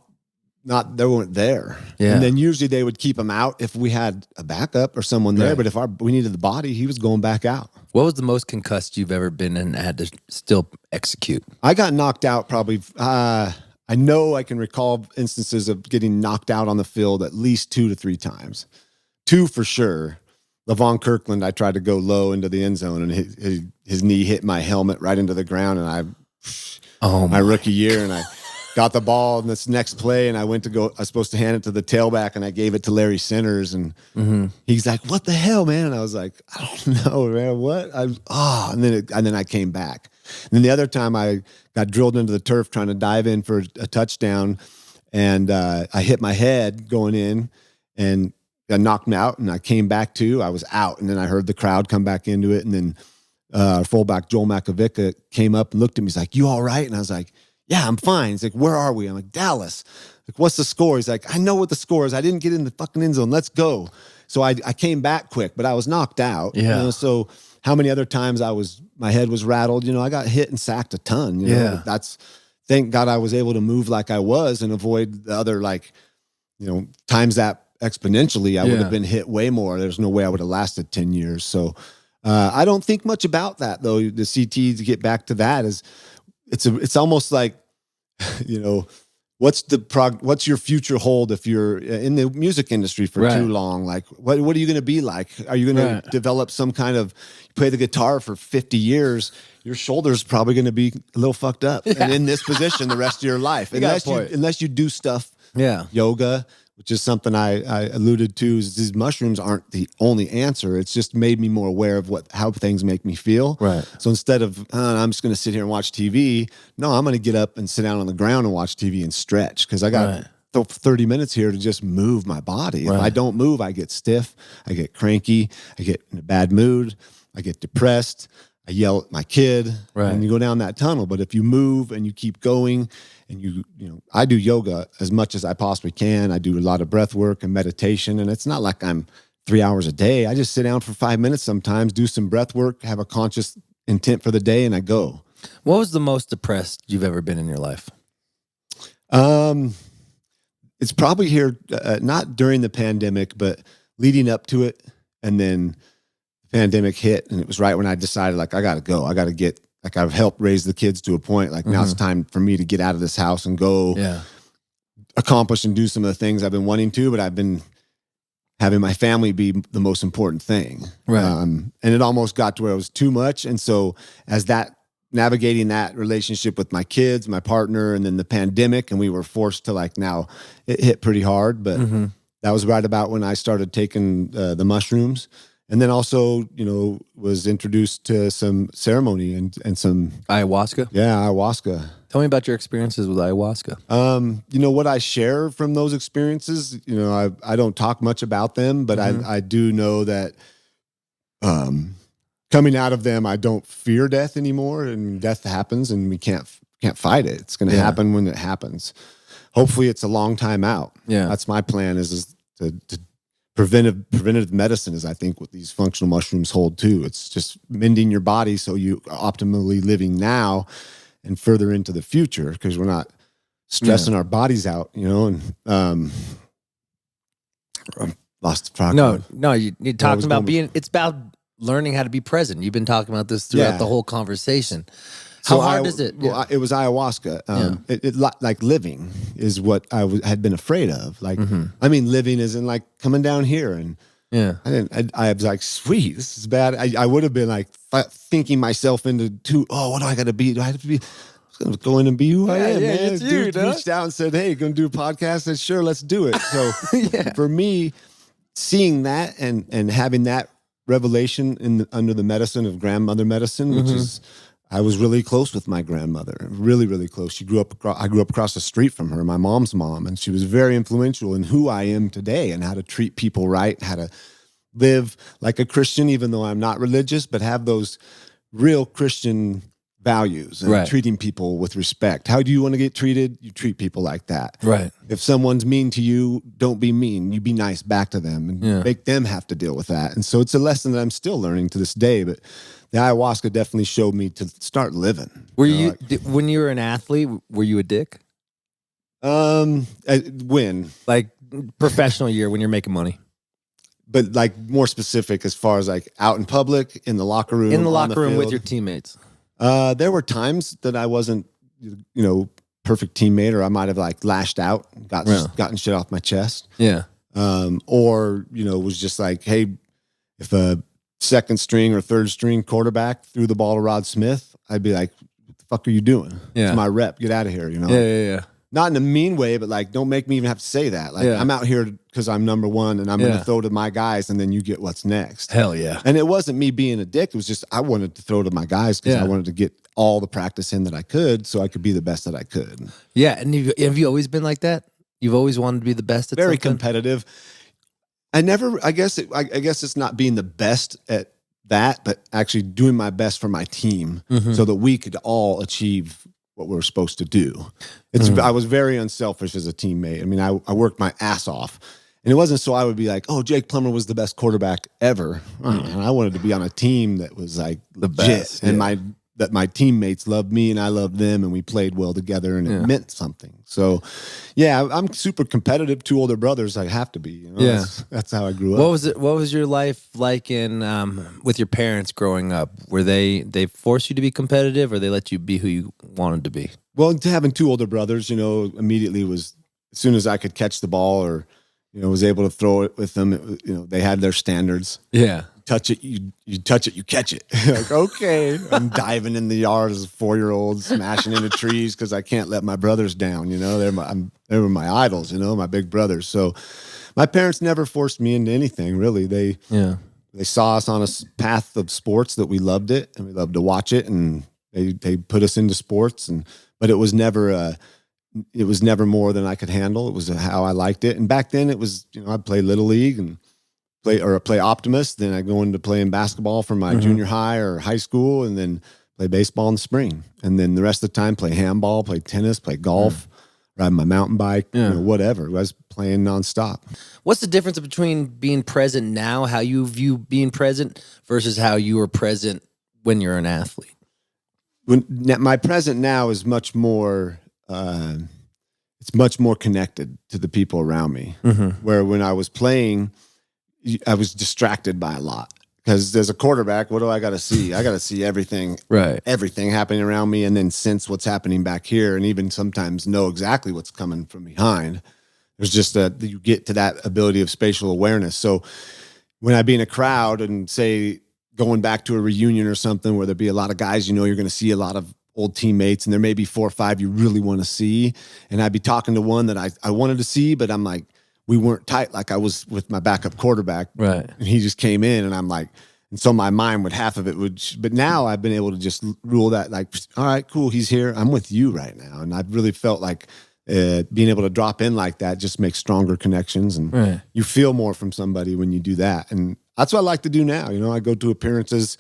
Speaker 3: They weren't there.
Speaker 1: Yeah.
Speaker 3: And then usually they would keep him out if we had a backup or someone there. But if we needed the body, he was going back out.
Speaker 1: What was the most concussed you've ever been and had to still execute?
Speaker 3: I got knocked out probably. I know I can recall instances of getting knocked out on the field at least 2 to 3 times. 2 for sure. Levon Kirkland, I tried to go low into the end zone, and his knee hit my helmet right into the ground. And my rookie year, and I got the ball in this next play, and I was supposed to hand it to the tailback, and I gave it to Larry Centers, and he's like, "What the hell, man?" And I was like, "I don't know, man. What?" And then I came back. And then the other time I got drilled into the turf trying to dive in for a touchdown, and I hit my head going in, and got knocked me out, and I came back too. I was out, and then I heard the crowd come back into it, and then fullback Joel Makovica came up and looked at me. He's like, "You all right?" And I was like, "Yeah, I'm fine." He's like, "Where are we?" I'm like, "Dallas." Like, "What's the score?" He's like, "I know what the score is. I didn't get in the fucking end zone. Let's go." So I came back quick, but I was knocked out.
Speaker 1: Yeah.
Speaker 3: So how many other times my head was rattled? I got hit and sacked a ton. Thank God I was able to move like I was and avoid the other, times that exponentially. I would have been hit way more. There's no way I would have lasted 10 years. So I don't think much about that, though. The CT, to get back to that, is it's almost like, what's your future hold if you're in the music industry for too long? Like, what are you going to be like? Are you going to develop some kind of, you play the guitar for 50 years, your shoulder's probably going to be a little fucked up and in this position the rest of your life. Unless you do stuff, yoga, which is something I alluded to, is these mushrooms aren't the only answer. It's just made me more aware of how things make me feel.
Speaker 1: Right.
Speaker 3: So instead of, I'm just going to sit here and watch TV, no, I'm going to get up and sit down on the ground and watch TV and stretch, because I got 30 minutes here to just move my body. If I don't move, I get stiff, I get cranky, I get in a bad mood, I get depressed, I yell at my kid, and you go down that tunnel. But if you move and you keep going, and I do yoga as much as I possibly can. I do a lot of breath work and meditation, and it's not like I'm 3 hours a day. I just sit down for 5 minutes sometimes, do some breath work, have a conscious intent for the day, and I go.
Speaker 1: What was the most depressed you've ever been in your life?
Speaker 3: It's probably here, not during the pandemic, but leading up to it. And then the pandemic hit, and it was right when I decided, I got to go. I got to get, I've helped raise the kids to a point, now it's time for me to get out of this house and go accomplish and do some of the things I've been wanting to, but I've been having my family be the most important thing.
Speaker 1: Right.
Speaker 3: And it almost got to where it was too much. And so navigating that relationship with my kids, my partner, and then the pandemic, and we were forced to now it hit pretty hard, but that was right about when I started taking the mushrooms. And then also, was introduced to some ceremony and some
Speaker 1: ayahuasca.
Speaker 3: Yeah, ayahuasca.
Speaker 1: Tell me about your experiences with ayahuasca.
Speaker 3: What I share from those experiences, I don't talk much about them, but I do know that coming out of them, I don't fear death anymore, and death happens, and we can't fight it. It's going to happen when it happens. Hopefully, it's a long time out.
Speaker 1: Yeah,
Speaker 3: that's my plan. Is to Preventative medicine is, I think, what these functional mushrooms hold too. It's just mending your body so you are optimally living now and further into the future, because we're not stressing our bodies out, and I lost the track.
Speaker 1: No, you're talking about it's about learning how to be present. You've been talking about this throughout the whole conversation. How hard is it?
Speaker 3: Well, it was ayahuasca. It like living is what I had been afraid of. Living isn't coming down here, and I was like, sweet, this is bad. I would have been thinking myself into what do I got to be? Do I have to be? I was going to go in and be who I am, man.
Speaker 1: It's you,
Speaker 3: dude reached out and said, "Hey, going to do a podcast?" I said, "Sure, let's do it." So for me, seeing that and having that revelation under the medicine of grandmother medicine, which is I was really close with my grandmother, really, really close. I grew up across the street from her, my mom's mom, and she was very influential in who I am today and how to treat people right, how to live like a Christian, even though I'm not religious, but have those real Christian values and treating people with respect. How do you want to get treated? You treat people like that.
Speaker 1: Right.
Speaker 3: If someone's mean to you, don't be mean. You be nice back to them and make them have to deal with that. And so it's a lesson that I'm still learning to this day, but the ayahuasca definitely showed me to start living.
Speaker 1: When you were an athlete, were you a dick?
Speaker 3: When?
Speaker 1: Like professional year when you're making money.
Speaker 3: But like more specific as far as like out in public, in the locker room.
Speaker 1: In the locker room with your teammates.
Speaker 3: There were times that I wasn't, perfect teammate, or I might have like lashed out, gotten shit off my chest.
Speaker 1: Yeah.
Speaker 3: Or, was just like, hey, if a second string or third string quarterback threw the ball to Rod Smith, I'd be like, what the fuck are you doing?
Speaker 1: Yeah.
Speaker 3: It's my rep. Get out of here,
Speaker 1: Yeah.
Speaker 3: Not in a mean way, but like, don't make me even have to say that. Like, I'm out here because I'm number one and I'm going to throw to my guys and then you get what's next.
Speaker 1: Hell yeah.
Speaker 3: And it wasn't me being a dick. It was just, I wanted to throw to my guys because I wanted to get all the practice in that I could so I could be the best that I could.
Speaker 1: Yeah. And have you always been like that? You've always wanted to be the best at
Speaker 3: Very
Speaker 1: something?
Speaker 3: competitive. I guess it's not being the best at that, but actually doing my best for my team so that we could all achieve what we were supposed to do. I was very unselfish as a teammate. I mean, I worked my ass off. And it wasn't so I would be like, oh, Jake Plummer was the best quarterback ever. And I wanted to be on a team that was like
Speaker 1: the
Speaker 3: legit.
Speaker 1: Best,
Speaker 3: And that my teammates loved me and I loved them and we played well together and it meant something. So, I'm super competitive. 2 older brothers, I have to be. That's how I grew up.
Speaker 1: What was your life like in with your parents growing up? Were they forced you to be competitive, or they let you be who you wanted to be?
Speaker 3: Well, having 2 older brothers, immediately was as soon as I could catch the ball or was able to throw it with them. They had their standards.
Speaker 1: Yeah.
Speaker 3: Touch it, you touch it, you catch it. Like, okay. I'm diving in the yard as a 4-year-old, smashing into trees because I can't let my brothers down. They were my idols, my big brothers. So my parents never forced me into anything, really. They saw us on a path of sports that we loved it and we loved to watch it, and they put us into sports, but it was never more than I could handle. It was how I liked it. And back then it was, I'd play Little League and play Optimist. Then I go into playing basketball for my junior high or high school, and then play baseball in the spring. And then the rest of the time play handball, play tennis, play golf, ride my mountain bike, whatever. I was playing nonstop.
Speaker 1: What's the difference between being present now, how you view being present, versus how you were present when you're an athlete?
Speaker 3: My present now is much more, it's much more connected to the people around me. Where when I was playing, I was distracted by a lot because as a quarterback, what do I got to see? I got to see everything, everything happening around me, and then sense what's happening back here, and even sometimes know exactly what's coming from behind. There's just you get to that ability of spatial awareness. So when I be in a crowd and say going back to a reunion or something where there'd be a lot of guys, you're going to see a lot of old teammates, and there may be 4 or 5 you really want to see, and I'd be talking to one that I wanted to see, but I'm like, we weren't tight like I was with my backup quarterback.
Speaker 1: Right.
Speaker 3: And he just came in and I'm like, and so my mind would, half of it would, but now I've been able to just rule that like, all right, cool. He's here. I'm with you right now. And I've really felt like being able to drop in like that just makes stronger connections. And you feel more from somebody when you do that. And that's what I like to do now. I go to appearances.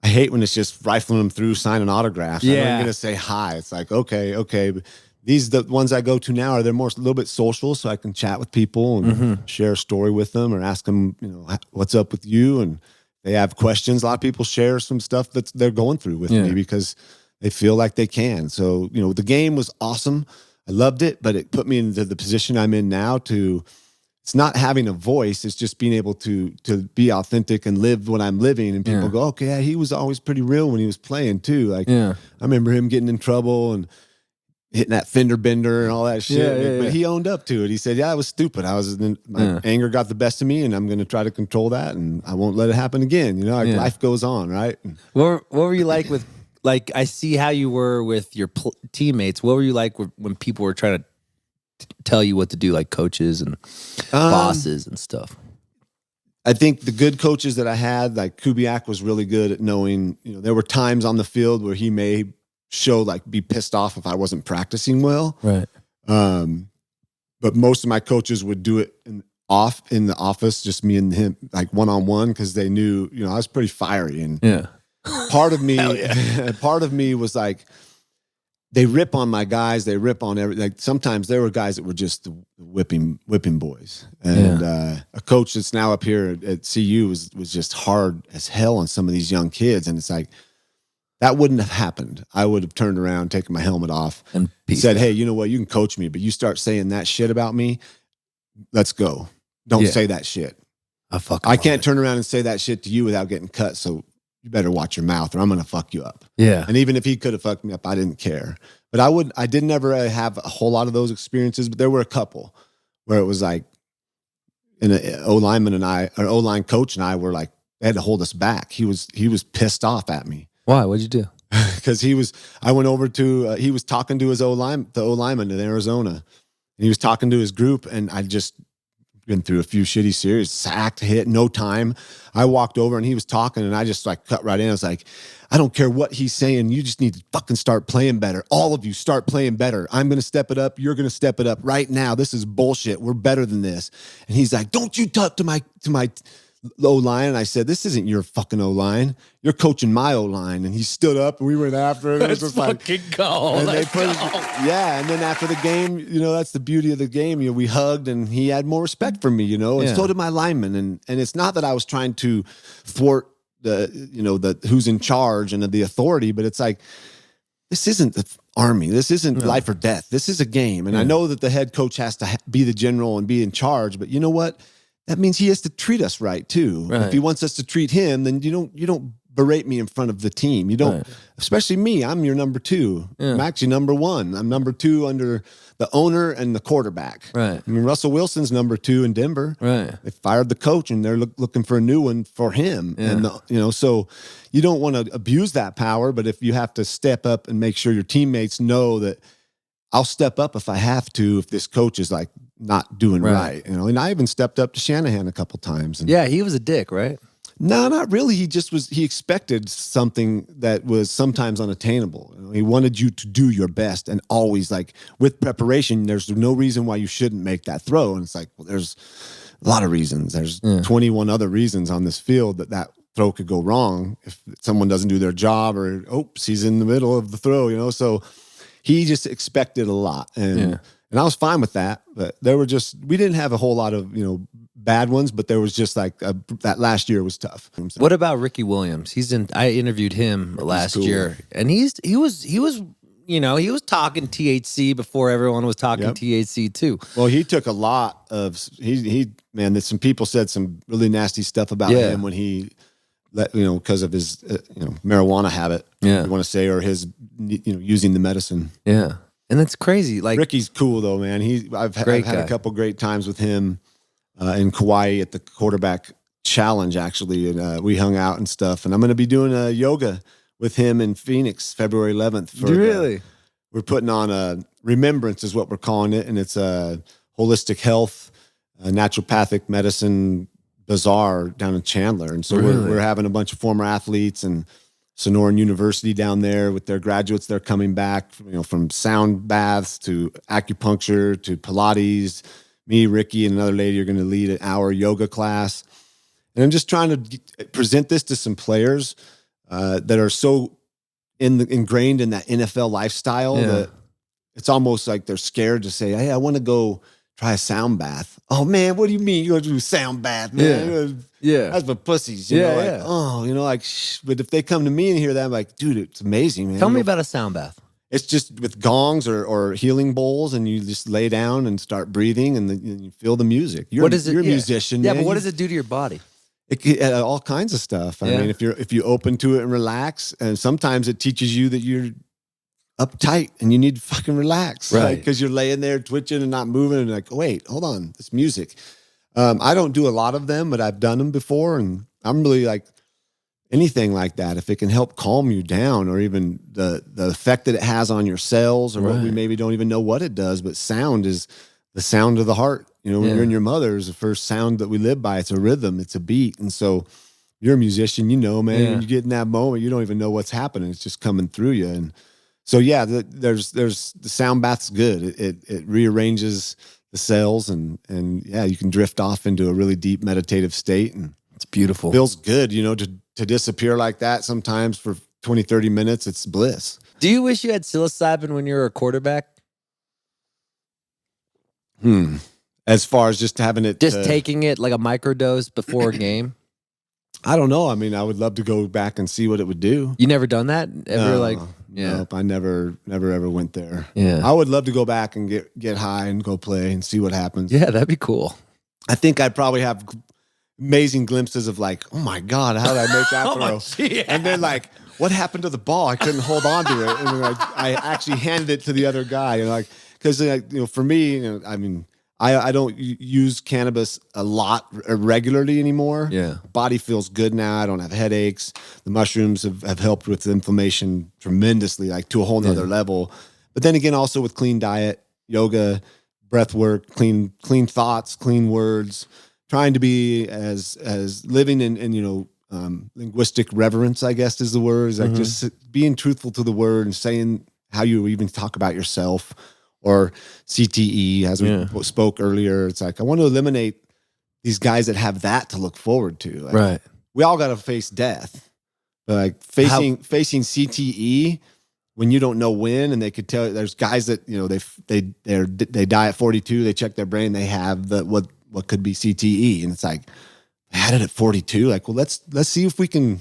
Speaker 3: I hate when it's just rifling them through, signing autographs. I'm not going to say hi. It's like, okay. But the ones I go to now they're more a little bit social, so I can chat with people and share a story with them or ask them, what's up with you? And they have questions. A lot of people share some stuff that they're going through with me because they feel like they can. So, the game was awesome. I loved it, but it put me into the position I'm in now it's not having a voice. It's just being able to be authentic and live what I'm living. And people go, okay, yeah, he was always pretty real when he was playing too. Like, I remember him getting in trouble and hitting that fender bender and all that shit. But he owned up to it. He said, yeah, I was stupid. My anger got the best of me, and I'm going to try to control that, and I won't let it happen again. Life goes on, right?
Speaker 1: What were you like with, like, I see how you were with your teammates. What were you like when people were trying to tell you what to do, like coaches and bosses and stuff?
Speaker 3: I think the good coaches that I had, like Kubiak was really good at knowing, there were times on the field where he may be pissed off if I wasn't practicing well.
Speaker 1: Right.
Speaker 3: But most of my coaches would do it in the office, just me and him, like one-on-one, because they knew, I was pretty fiery. And part of me was like, they rip on my guys. They rip on like sometimes there were guys that were just the whipping boys. And a coach that's now up here at CU was just hard as hell on some of these young kids. And it's like, that wouldn't have happened. I would have turned around, taken my helmet off, and said, hey, you know what? You can coach me, but you start saying that shit about me, let's go. Don't say that shit. I can't turn around and say that shit to you without getting cut. So you better watch your mouth or I'm going to fuck you up. Yeah. And even if he could have fucked me up, I didn't care. But I didn't ever have a whole lot of those experiences, but there were a couple where it was like, an O-line coach and I were like, they had to hold us back. He was pissed off at me.
Speaker 1: Why? What'd you do?
Speaker 3: Because I went over to, he was talking to the O-lineman in Arizona. And he was talking to his group and I just been through a few shitty series, sacked, hit, no time. I walked over and he was talking and I just like cut right in. I was like, I don't care what he's saying. You just need to fucking start playing better. All of you start playing better. I'm going to step it up. You're going to step it up right now. This is bullshit. We're better than this. And he's like, don't you talk to my O-line. And I said, this isn't your fucking O-line. You're coaching my O-line. And he stood up and we went after it.
Speaker 1: Let's fucking go.
Speaker 3: And and then after the game, that's the beauty of the game. We hugged and he had more respect for me, and so did my lineman. And it's not that I was trying to thwart the who's in charge and the authority, but it's like, this isn't the Army. This isn't life or death. This is a game. And I know that the head coach has to be the general and be in charge, but you know what? That means he has to treat us right too. Right. If he wants us to treat him, then you don't berate me in front of the team. You don't, especially me. I'm your number two. Yeah. I'm actually number one. I'm number two under the owner and the quarterback. Right. I mean, Russell Wilson's number two in Denver. Right. They fired the coach and they're looking for a new one for him. Yeah. And so you don't want to abuse that power, but if you have to step up and make sure your teammates know that I'll step up if I have to, if this coach is like not doing right. And I even stepped up to Shanahan a couple times. And
Speaker 1: he was a dick, right?
Speaker 3: No, not really. He expected something that was sometimes unattainable. He wanted you to do your best and always, like, with preparation, there's no reason why you shouldn't make that throw. And it's like, well, there's a lot of reasons. There's 21 other reasons on this field that throw could go wrong if someone doesn't do their job or, oops, he's in the middle of the throw, So he just expected a lot. And I was fine with that. But we didn't have a whole lot of, bad ones, but there was just like that last year was tough.
Speaker 1: What about Ricky Williams? I interviewed him last year, and he was talking THC before everyone was talking THC too.
Speaker 3: Well, he took a lot of that some people said some really nasty stuff about him when he let because of his marijuana habit. Yeah, you want to say, or his using the medicine.
Speaker 1: Yeah, and that's crazy. Like
Speaker 3: Ricky's cool though, man. I've had a couple great times with him. In Kauai at the quarterback challenge, actually. And we hung out and stuff. And I'm going to be doing a yoga with him in Phoenix, February 11th.
Speaker 1: Really?
Speaker 3: We're putting on a remembrance is what we're calling it. And it's a holistic health, naturopathic medicine bazaar down in Chandler. And so we're having a bunch of former athletes and Sonoran University down there with their graduates. They're coming back, from sound baths to acupuncture to Pilates. Me, Ricky, and another lady are going to lead an hour yoga class. And I'm just trying to present this to some players that are so ingrained in that NFL lifestyle that it's almost like they're scared to say, hey, I want to go try a sound bath. Oh, man, what do you mean you're going to do a sound bath, man? Yeah. That's for pussies. But if they come to me and hear that, I'm like, dude, it's amazing, man.
Speaker 1: Tell me about a sound bath.
Speaker 3: It's just with gongs or healing bowls, and you just lay down and start breathing, and then you feel the music. You're a musician.
Speaker 1: Yeah,
Speaker 3: man.
Speaker 1: But what does it do to your body?
Speaker 3: All kinds of stuff. I mean, if you open to it and relax, and sometimes it teaches you that you're uptight and you need to fucking relax, right? Because you're laying there twitching and not moving, and like, oh, wait, hold on, this music. I don't do a lot of them, but I've done them before, and I'm really like. Anything like that, if it can help calm you down, or even the effect that it has on your cells, or what we maybe don't even know what it does, but sound is the sound of the heart. You know, when you're in your mother's, the first sound that we live by, it's a rhythm, it's a beat. And so you're a musician, you know, man, when you get in that moment, you don't even know what's happening. It's just coming through you. And so, yeah, there's the sound bath's good. It rearranges the cells and yeah, you can drift off into a really deep meditative state. And
Speaker 1: it's beautiful.
Speaker 3: Feels good, you know, to disappear like that sometimes for 20, 30 minutes. It's bliss.
Speaker 1: Do you wish you had psilocybin when you were a quarterback?
Speaker 3: As far as just having it,
Speaker 1: taking it like a microdose before a game.
Speaker 3: I don't know. I mean, I would love to go back and see what it would do.
Speaker 1: You never done that ever?
Speaker 3: Nope, I never ever went there.
Speaker 1: Yeah,
Speaker 3: I would love to go back and get high and go play and see what happens.
Speaker 1: Yeah, that'd be cool.
Speaker 3: I think I'd probably have amazing glimpses of like, oh my God, how did I make that throw?
Speaker 1: Yeah.
Speaker 3: And then like, what happened to the ball? I couldn't hold on to it, and then I actually handed it to the other guy. And like, because you know, for me, you know, I mean, I don't use cannabis a lot regularly anymore.
Speaker 1: Yeah.
Speaker 3: Body feels good now. I don't have headaches. The mushrooms have helped with inflammation tremendously, like to a whole nother level. But then again, also with clean diet, yoga, breath work, clean thoughts, clean words, trying to be as living in you know, linguistic reverence, I guess is the word. Is like just being truthful to the word and saying how you even talk about yourself. Or CTE, as we spoke earlier. It's like, I want to eliminate these guys that have that to look forward to. Like,
Speaker 1: right.
Speaker 3: We all got to face death. But like facing CTE when you don't know when, and they could tell, there's guys that, you know, they die at 42, they check their brain, they have what could be CTE. And it's like, I had it at 42. Like, well, let's see if we can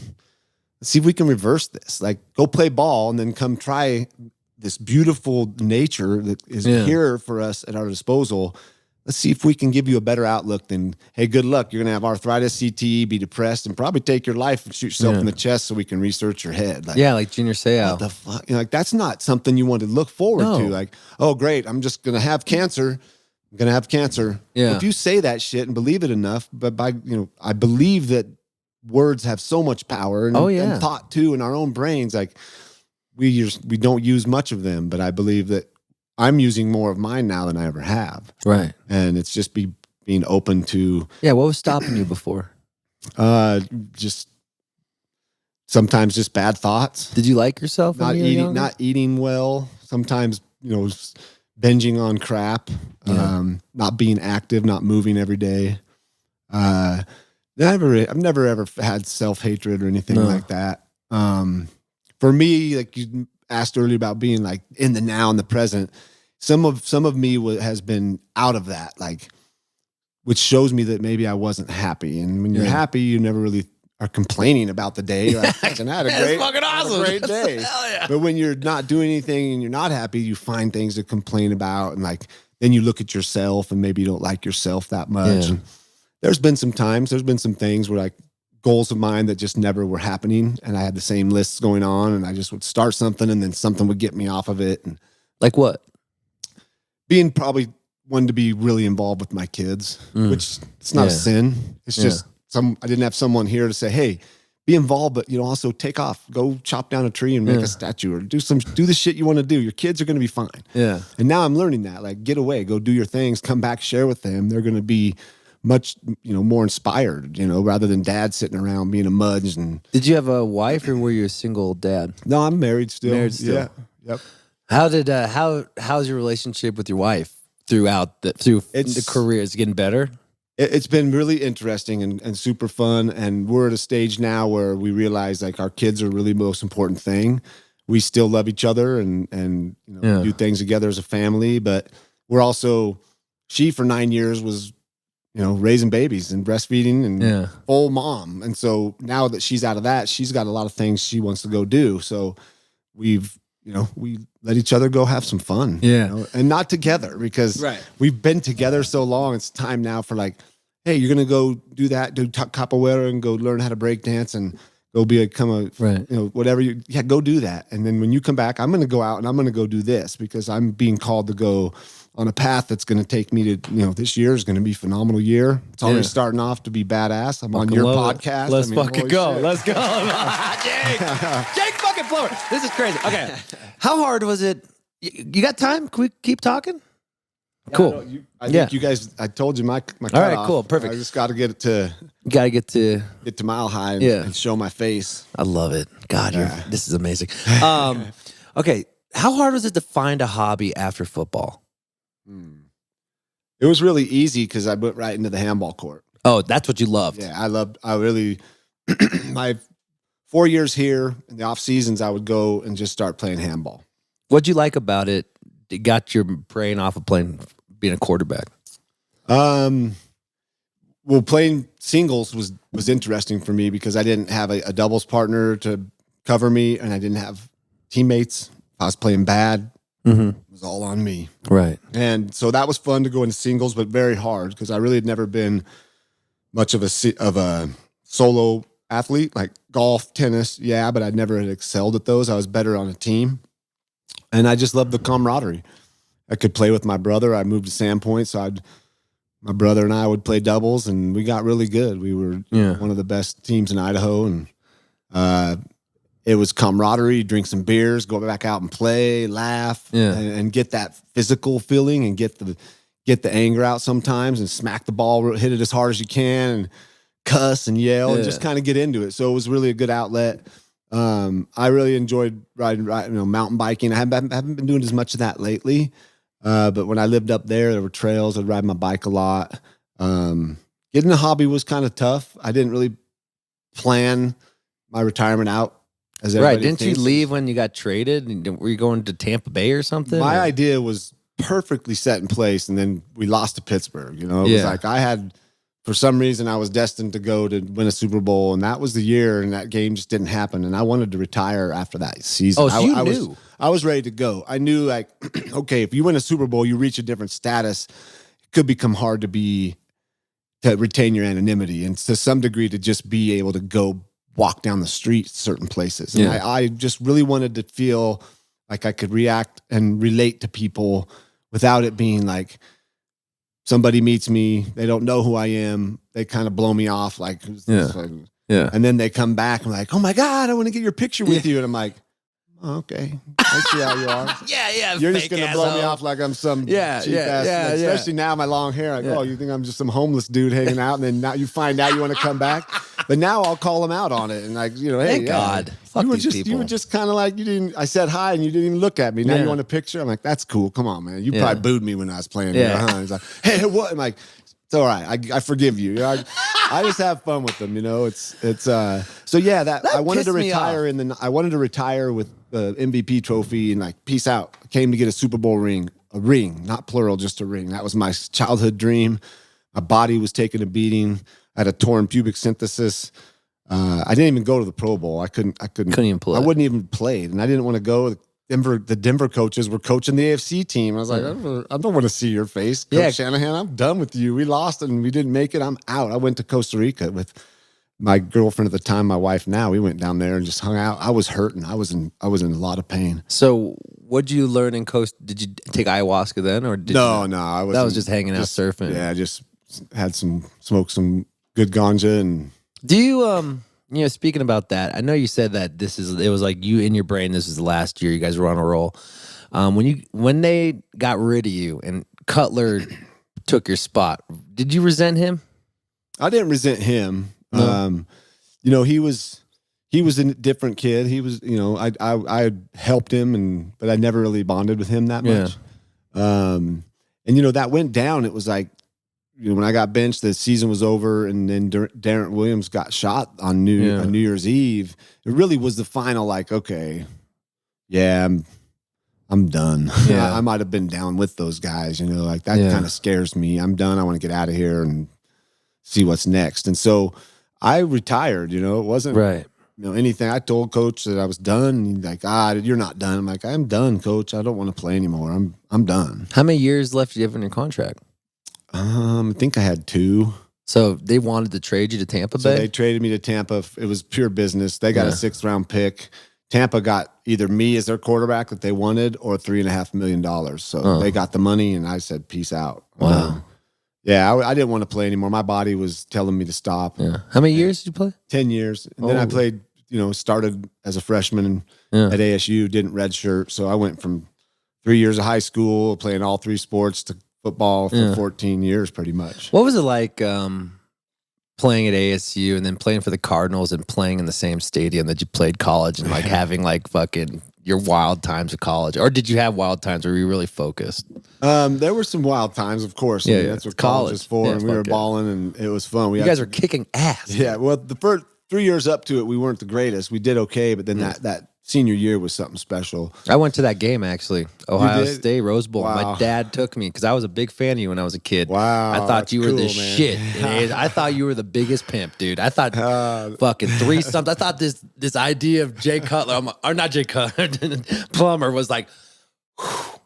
Speaker 3: reverse this. Like, go play ball and then come try this beautiful nature that is here for us at our disposal. Let's see if we can give you a better outlook than, hey, good luck. You're going to have arthritis, CTE, be depressed, and probably take your life and shoot yourself in the chest so we can research your head. Like,
Speaker 1: like Junior Seau.
Speaker 3: What the fuck? You know, like, that's not something you want to look forward to. Like, oh, great, I'm just going to have cancer. I'm going to have cancer.
Speaker 1: Yeah.
Speaker 3: If you say that shit and believe it enough, but I believe that words have so much power and thought too in our own brains. Like, we don't use much of them, but I believe that I'm using more of mine now than I ever have.
Speaker 1: Right.
Speaker 3: And it's just being open to.
Speaker 1: Yeah. What was stopping you before?
Speaker 3: Just sometimes just bad thoughts.
Speaker 1: Did you like yourself?
Speaker 3: Not eating well. Sometimes, you know, binging on crap, not being active, not moving every day. I've never ever had self-hatred or anything like that. For me, like you asked earlier about being like in the now and the present, some of me has been out of that, like, which shows me that maybe I wasn't happy. And when you're happy, you never really are complaining about the day. You're like, fucking had a great day. But when you're not doing anything and you're not happy, you find things to complain about, and like then you look at yourself and maybe you don't like yourself that much. And there's been some things where like goals of mine that just never were happening, and I had the same lists going on, and I just would start something and then something would get me off of it. And
Speaker 1: like what?
Speaker 3: Being probably one to be really involved with my kids, which it's not a sin. It's just I didn't have someone here to say, hey, be involved, but you know, also take off, go chop down a tree and make a statue, or do the shit you want to do. Your kids are going to be fine. Yeah. And now I'm learning that, like, get away, go do your things, come back, share with them. They're going to be much, you know, more inspired, you know, rather than dad sitting around being a mudge. And
Speaker 1: did you have a wife, or were you a single dad?
Speaker 3: No, I'm married still.
Speaker 1: Yeah.
Speaker 3: Yep.
Speaker 1: How's your relationship with your wife through the career? Is it getting better?
Speaker 3: It's been really interesting and super fun. And we're at a stage now where we realize like our kids are really the most important thing. We still love each other and you know, do things together as a family, but we're also, she for 9 years was, you know, raising babies and breastfeeding and full mom. And so now that she's out of that, she's got a lot of things she wants to go do. So we let each other go have some fun. Yeah. You know? And not together, because we've been together so long. It's time now for like, hey, you're going to go do that, do capoeira and go learn how to break dance and go become a, you know, whatever go do that. And then when you come back, I'm going to go out and I'm going to go do this, because I'm being called to go on a path that's going to take me to, you know, this year is going to be a phenomenal year. It's already starting off to be badass. I'm on your podcast.
Speaker 1: Let's fucking go. Shit. Let's go. Jake fucking Plummer. This is crazy. Okay. How hard was it? You got time? Can we keep talking? Cool.
Speaker 3: I think you guys. I told you my
Speaker 1: All
Speaker 3: cutoff.
Speaker 1: right, cool, perfect.
Speaker 3: I just got to get it to
Speaker 1: Got to get to.
Speaker 3: mile high and show my face.
Speaker 1: I love it. God, this is amazing. Okay, how hard was it to find a hobby after football?
Speaker 3: It was really easy because I went right into the handball court.
Speaker 1: Oh, that's what you loved.
Speaker 3: Yeah, I really, my 4 years here in the off seasons, I would go and just start playing handball.
Speaker 1: What'd you like about it? It got your brain off of being a quarterback.
Speaker 3: Well, playing singles was interesting for me because I didn't have a doubles partner to cover me, and I didn't have teammates. I was playing bad. It was all on me.
Speaker 1: Right.
Speaker 3: And so that was fun to go into singles, but very hard because I really had never been much of a solo athlete, like golf, tennis. Yeah, but I never had excelled at those. I was better on a team. And I just loved the camaraderie. I could play with my brother. I moved to Sandpoint, so my brother and I would play doubles, and we got really good. We were one of the best teams in Idaho, and it was camaraderie, drink some beers, go back out and play, laugh, and get that physical feeling and get the anger out sometimes and smack the ball, hit it as hard as you can, and cuss and yell and just kind of get into it. So it was really a good outlet. I really enjoyed riding, mountain biking. I haven't been doing as much of that lately. But when I lived up there were trails. I'd ride my bike a lot. Getting a hobby was kind of tough. I didn't really plan my retirement out as everybody
Speaker 1: Didn't
Speaker 3: thinks.
Speaker 1: you leave when you got traded? Were you going to Tampa Bay or something?
Speaker 3: My idea was perfectly set in place, and then we lost to Pittsburgh. It was like I had, for some reason, I was destined to go to win a Super Bowl, and that was the year, and that game just didn't happen. And I wanted to retire after that season.
Speaker 1: Oh, so you knew.
Speaker 3: I was ready to go. I knew, like, okay, if you win a Super Bowl, you reach a different status. It could become hard to retain your anonymity, and to some degree to just be able to go walk down the street certain places. And I just really wanted to feel like I could react and relate to people without it being like, somebody meets me, they don't know who I am, they kind of blow me off, like, and then they come back and like, oh my God, I want to get your picture with you. And I'm like, oh, okay, I see how you are. You're just going to blow me off like I'm some cheap ass. Especially now, my long hair. Like, oh, you think I'm just some homeless dude hanging out, and then now you find out you want to come back. But now I'll call them out on it, and like, hey,
Speaker 1: thank God, fuck these people.
Speaker 3: You were just kind of like, you didn't. I said hi, and you didn't even look at me. Now you want a picture? I'm like, that's cool. Come on, man. You probably booed me when I was playing. Huh? He's like, hey, what? I'm like, it's all right. I forgive you. I just have fun with them. So yeah. That I wanted to retire I wanted to retire with the MVP trophy and like peace out. I came to get a Super Bowl ring, not plural, just a ring. That was my childhood dream. My body was taking a beating. I had a torn pubic symphysis. I didn't even go to the Pro Bowl. I couldn't
Speaker 1: even play.
Speaker 3: I wouldn't even play, and I didn't want to go. The Denver coaches were coaching the AFC team. I was like, I don't want to see your face, Coach Shanahan. I'm done with you. We lost and we didn't make it. I'm out. I went to Costa Rica with my girlfriend at the time, my wife now. We went down there and just hung out. I was hurting. I was in a lot of pain.
Speaker 1: So what'd you learn in Costa? Did you take ayahuasca then, or
Speaker 3: no? I was.
Speaker 1: That was just hanging out surfing.
Speaker 3: Yeah, just had smoked some good ganja. And
Speaker 1: do you speaking about that, I know you said that it was like you in your brain, this is the last year you guys were on a roll. When they got rid of you and Cutler took your spot, did you resent him?
Speaker 3: I didn't resent him.
Speaker 1: No.
Speaker 3: He was a different kid. He was, I helped him but I never really bonded with him that much. And that went down. It was like, when I got benched, the season was over, and then Darren Williams got shot on New Year's Eve. It really was the final, like, okay, I'm done. Yeah. I might have been down with those guys, like that kind of scares me. I'm done. I want to get out of here and see what's next. And so I retired. It wasn't anything. I told Coach that I was done. And he's like, you're not done. I'm like, I'm done, Coach. I don't want to play anymore. I'm done.
Speaker 1: How many years left do you have in your contract?
Speaker 3: I think I had 2.
Speaker 1: So they wanted to trade you to Tampa Bay?
Speaker 3: So they traded me to Tampa. It was pure business. They got a 6th round pick. Tampa got either me as their quarterback that they wanted or $3.5 million. So they got the money, and I said, peace out.
Speaker 1: Wow.
Speaker 3: I didn't want to play anymore. My body was telling me to stop.
Speaker 1: Yeah. How many years did you play?
Speaker 3: 10 years. And then I played, started as a freshman at ASU, didn't redshirt. So I went from 3 years of high school, playing all 3 sports, to football for 14 years, pretty much.
Speaker 1: What was it like playing at ASU and then playing for the Cardinals and playing in the same stadium that you played college and like having like fucking your wild times of college? Or did you have wild times or were you really focused?
Speaker 3: There were some wild times, of course.
Speaker 1: Yeah,
Speaker 3: That's what college is for, and we were balling, and it was fun.
Speaker 1: You guys were kicking ass.
Speaker 3: Yeah, well, the first 3 years up to it, we weren't the greatest. We did okay, but then that senior year was something special.
Speaker 1: I went to that game, actually. Ohio State, Rose Bowl.
Speaker 3: Wow.
Speaker 1: My dad took me because I was a big fan of you when I was a kid.
Speaker 3: Wow,
Speaker 1: I thought
Speaker 3: that's
Speaker 1: you were the
Speaker 3: cool, man.
Speaker 1: shit. I thought you were the biggest pimp, dude. I thought fucking threesomes. I thought this idea of Jay Cutler, or not Jay Cutler, Plummer was like,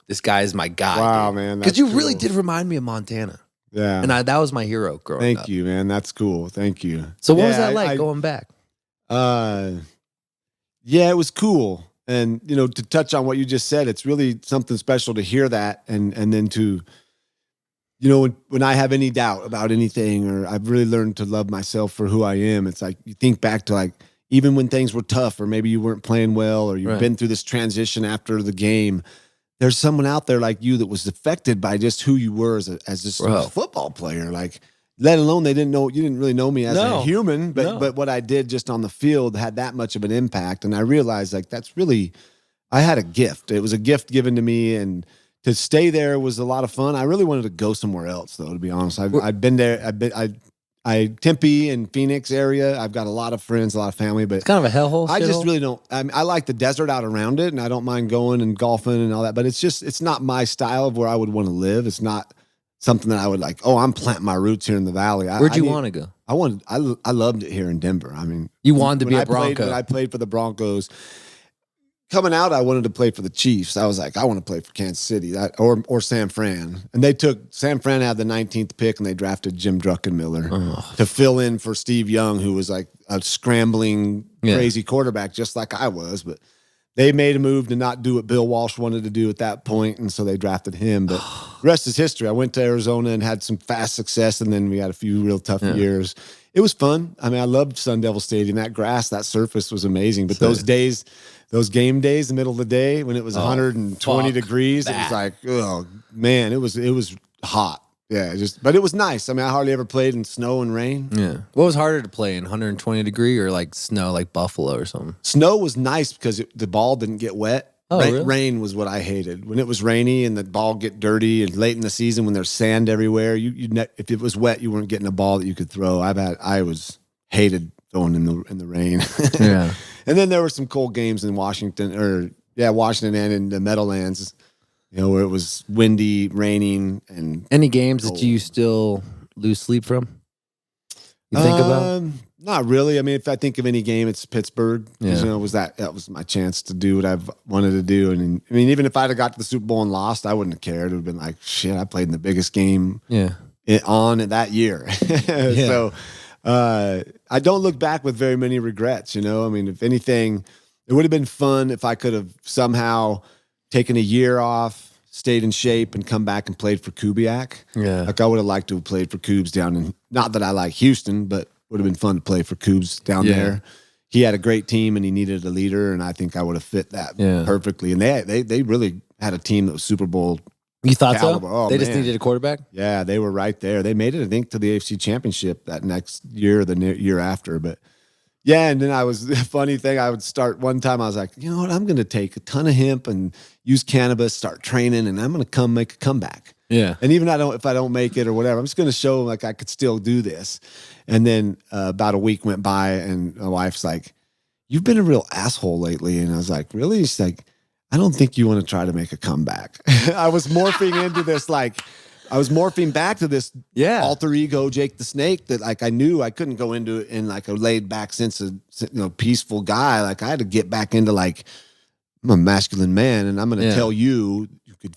Speaker 1: this guy is my guy.
Speaker 3: Wow,
Speaker 1: dude.
Speaker 3: man.
Speaker 1: Because you really did remind me of Montana.
Speaker 3: Yeah.
Speaker 1: And that was my hero growing up.
Speaker 3: Thank you, man. That's cool. Thank you.
Speaker 1: So what was that like going back?
Speaker 3: Yeah, it was cool. And, you know, to touch on what you just said, it's really something special to hear that. And then to, you know, when I have any doubt about anything, or I've really learned to love myself for who I am, it's like you think back to like, even when things were tough, or maybe you weren't playing well, or you've been through this transition after the game, there's someone out there like you that was affected by just who you were as just a football player. Like, let alone you didn't really know me as a human, but what I did just on the field had that much of an impact. And I realized like, I had a gift. It was a gift given to me, and to stay there was a lot of fun. I really wanted to go somewhere else though, to be honest. I've been there. Tempe and Phoenix area. I've got a lot of friends, a lot of family, but
Speaker 1: It's kind of a hellhole.
Speaker 3: I just really don't. I like the desert out around it, and I don't mind going and golfing and all that. But it's not my style of where I would want to live. It's not something that I would like. Oh, I'm planting my roots here in the valley.
Speaker 1: Where'd you want to go?
Speaker 3: I loved it here in Denver. I mean,
Speaker 1: you wanted to be a Bronco.
Speaker 3: When I played for the Broncos, coming out, I wanted to play for the Chiefs. I was like, I want to play for Kansas City or San Fran. And San Fran had the 19th pick, and they drafted Jim Druckenmiller to fill in for Steve Young, who was like a scrambling, crazy quarterback, just like I was. But they made a move to not do what Bill Walsh wanted to do at that point, and so they drafted him. But the rest is history. I went to Arizona and had some fast success, and then we had a few real tough years. It was fun. I mean, I loved Sun Devil Stadium. That grass, that surface was amazing. But those days, those game days, the middle of the day when it was 120 degrees, it was like, oh man, it was hot. Yeah, but it was nice. I mean, I hardly ever played in snow and rain.
Speaker 1: Yeah. What was harder to play in, 120 degree or like snow, like Buffalo or something?
Speaker 3: Snow was nice because the ball didn't get wet.
Speaker 1: Oh, really?
Speaker 3: Rain was what I hated. When it was rainy and the ball get dirty, and late in the season when there's sand everywhere, if it was wet, you weren't getting a ball that you could throw. I hated throwing in the rain.
Speaker 1: Yeah.
Speaker 3: And then there were some cold games in Washington and in the Meadowlands, you know, where it was windy, raining, and
Speaker 1: any games cold. That you still lose sleep from? You think about?
Speaker 3: Not really. I mean, if I think of any game, it's Pittsburgh.
Speaker 1: Yeah.
Speaker 3: You know, that was my chance to do what I've wanted to do. And I mean, even if I'd have got to the Super Bowl and lost, I wouldn't have cared. It would have been like, shit, I played in the biggest game on that year. So I don't look back with very many regrets, you know? I mean, if anything, it would have been fun if I could have somehow taken a year off, stayed in shape, and come back and played for Kubiak.
Speaker 1: Yeah.
Speaker 3: Like I would have liked to have played for Kubes down in, not that I like Houston, but would have been fun to play for Kubes down there. He had a great team and he needed a leader, and I think I would have fit that perfectly. And they really had a team that was Super Bowl.
Speaker 1: You thought
Speaker 3: caliber.
Speaker 1: so?
Speaker 3: Oh,
Speaker 1: they just needed a quarterback?
Speaker 3: Yeah, they were right there. They made it, I think, to the AFC Championship that next year or the year after. But yeah, and then funny thing, I would start one time, I was like, you know what, I'm going to take a ton of hemp and use cannabis, start training, and I'm going to come make a comeback.
Speaker 1: Yeah.
Speaker 3: And even if I don't make it or whatever, I'm just going to show like I could still do this. And then about a week went by, and my wife's like, you've been a real asshole lately. And I was like, really? She's like, I don't think you want to try to make a comeback. I was morphing into this, like, I was morphing back to this alter ego, Jake the Snake, that like I knew I couldn't go into it in like a laid back sense of, you know, peaceful guy. Like I had to get back into like, I'm a masculine man, and I'm going to tell you could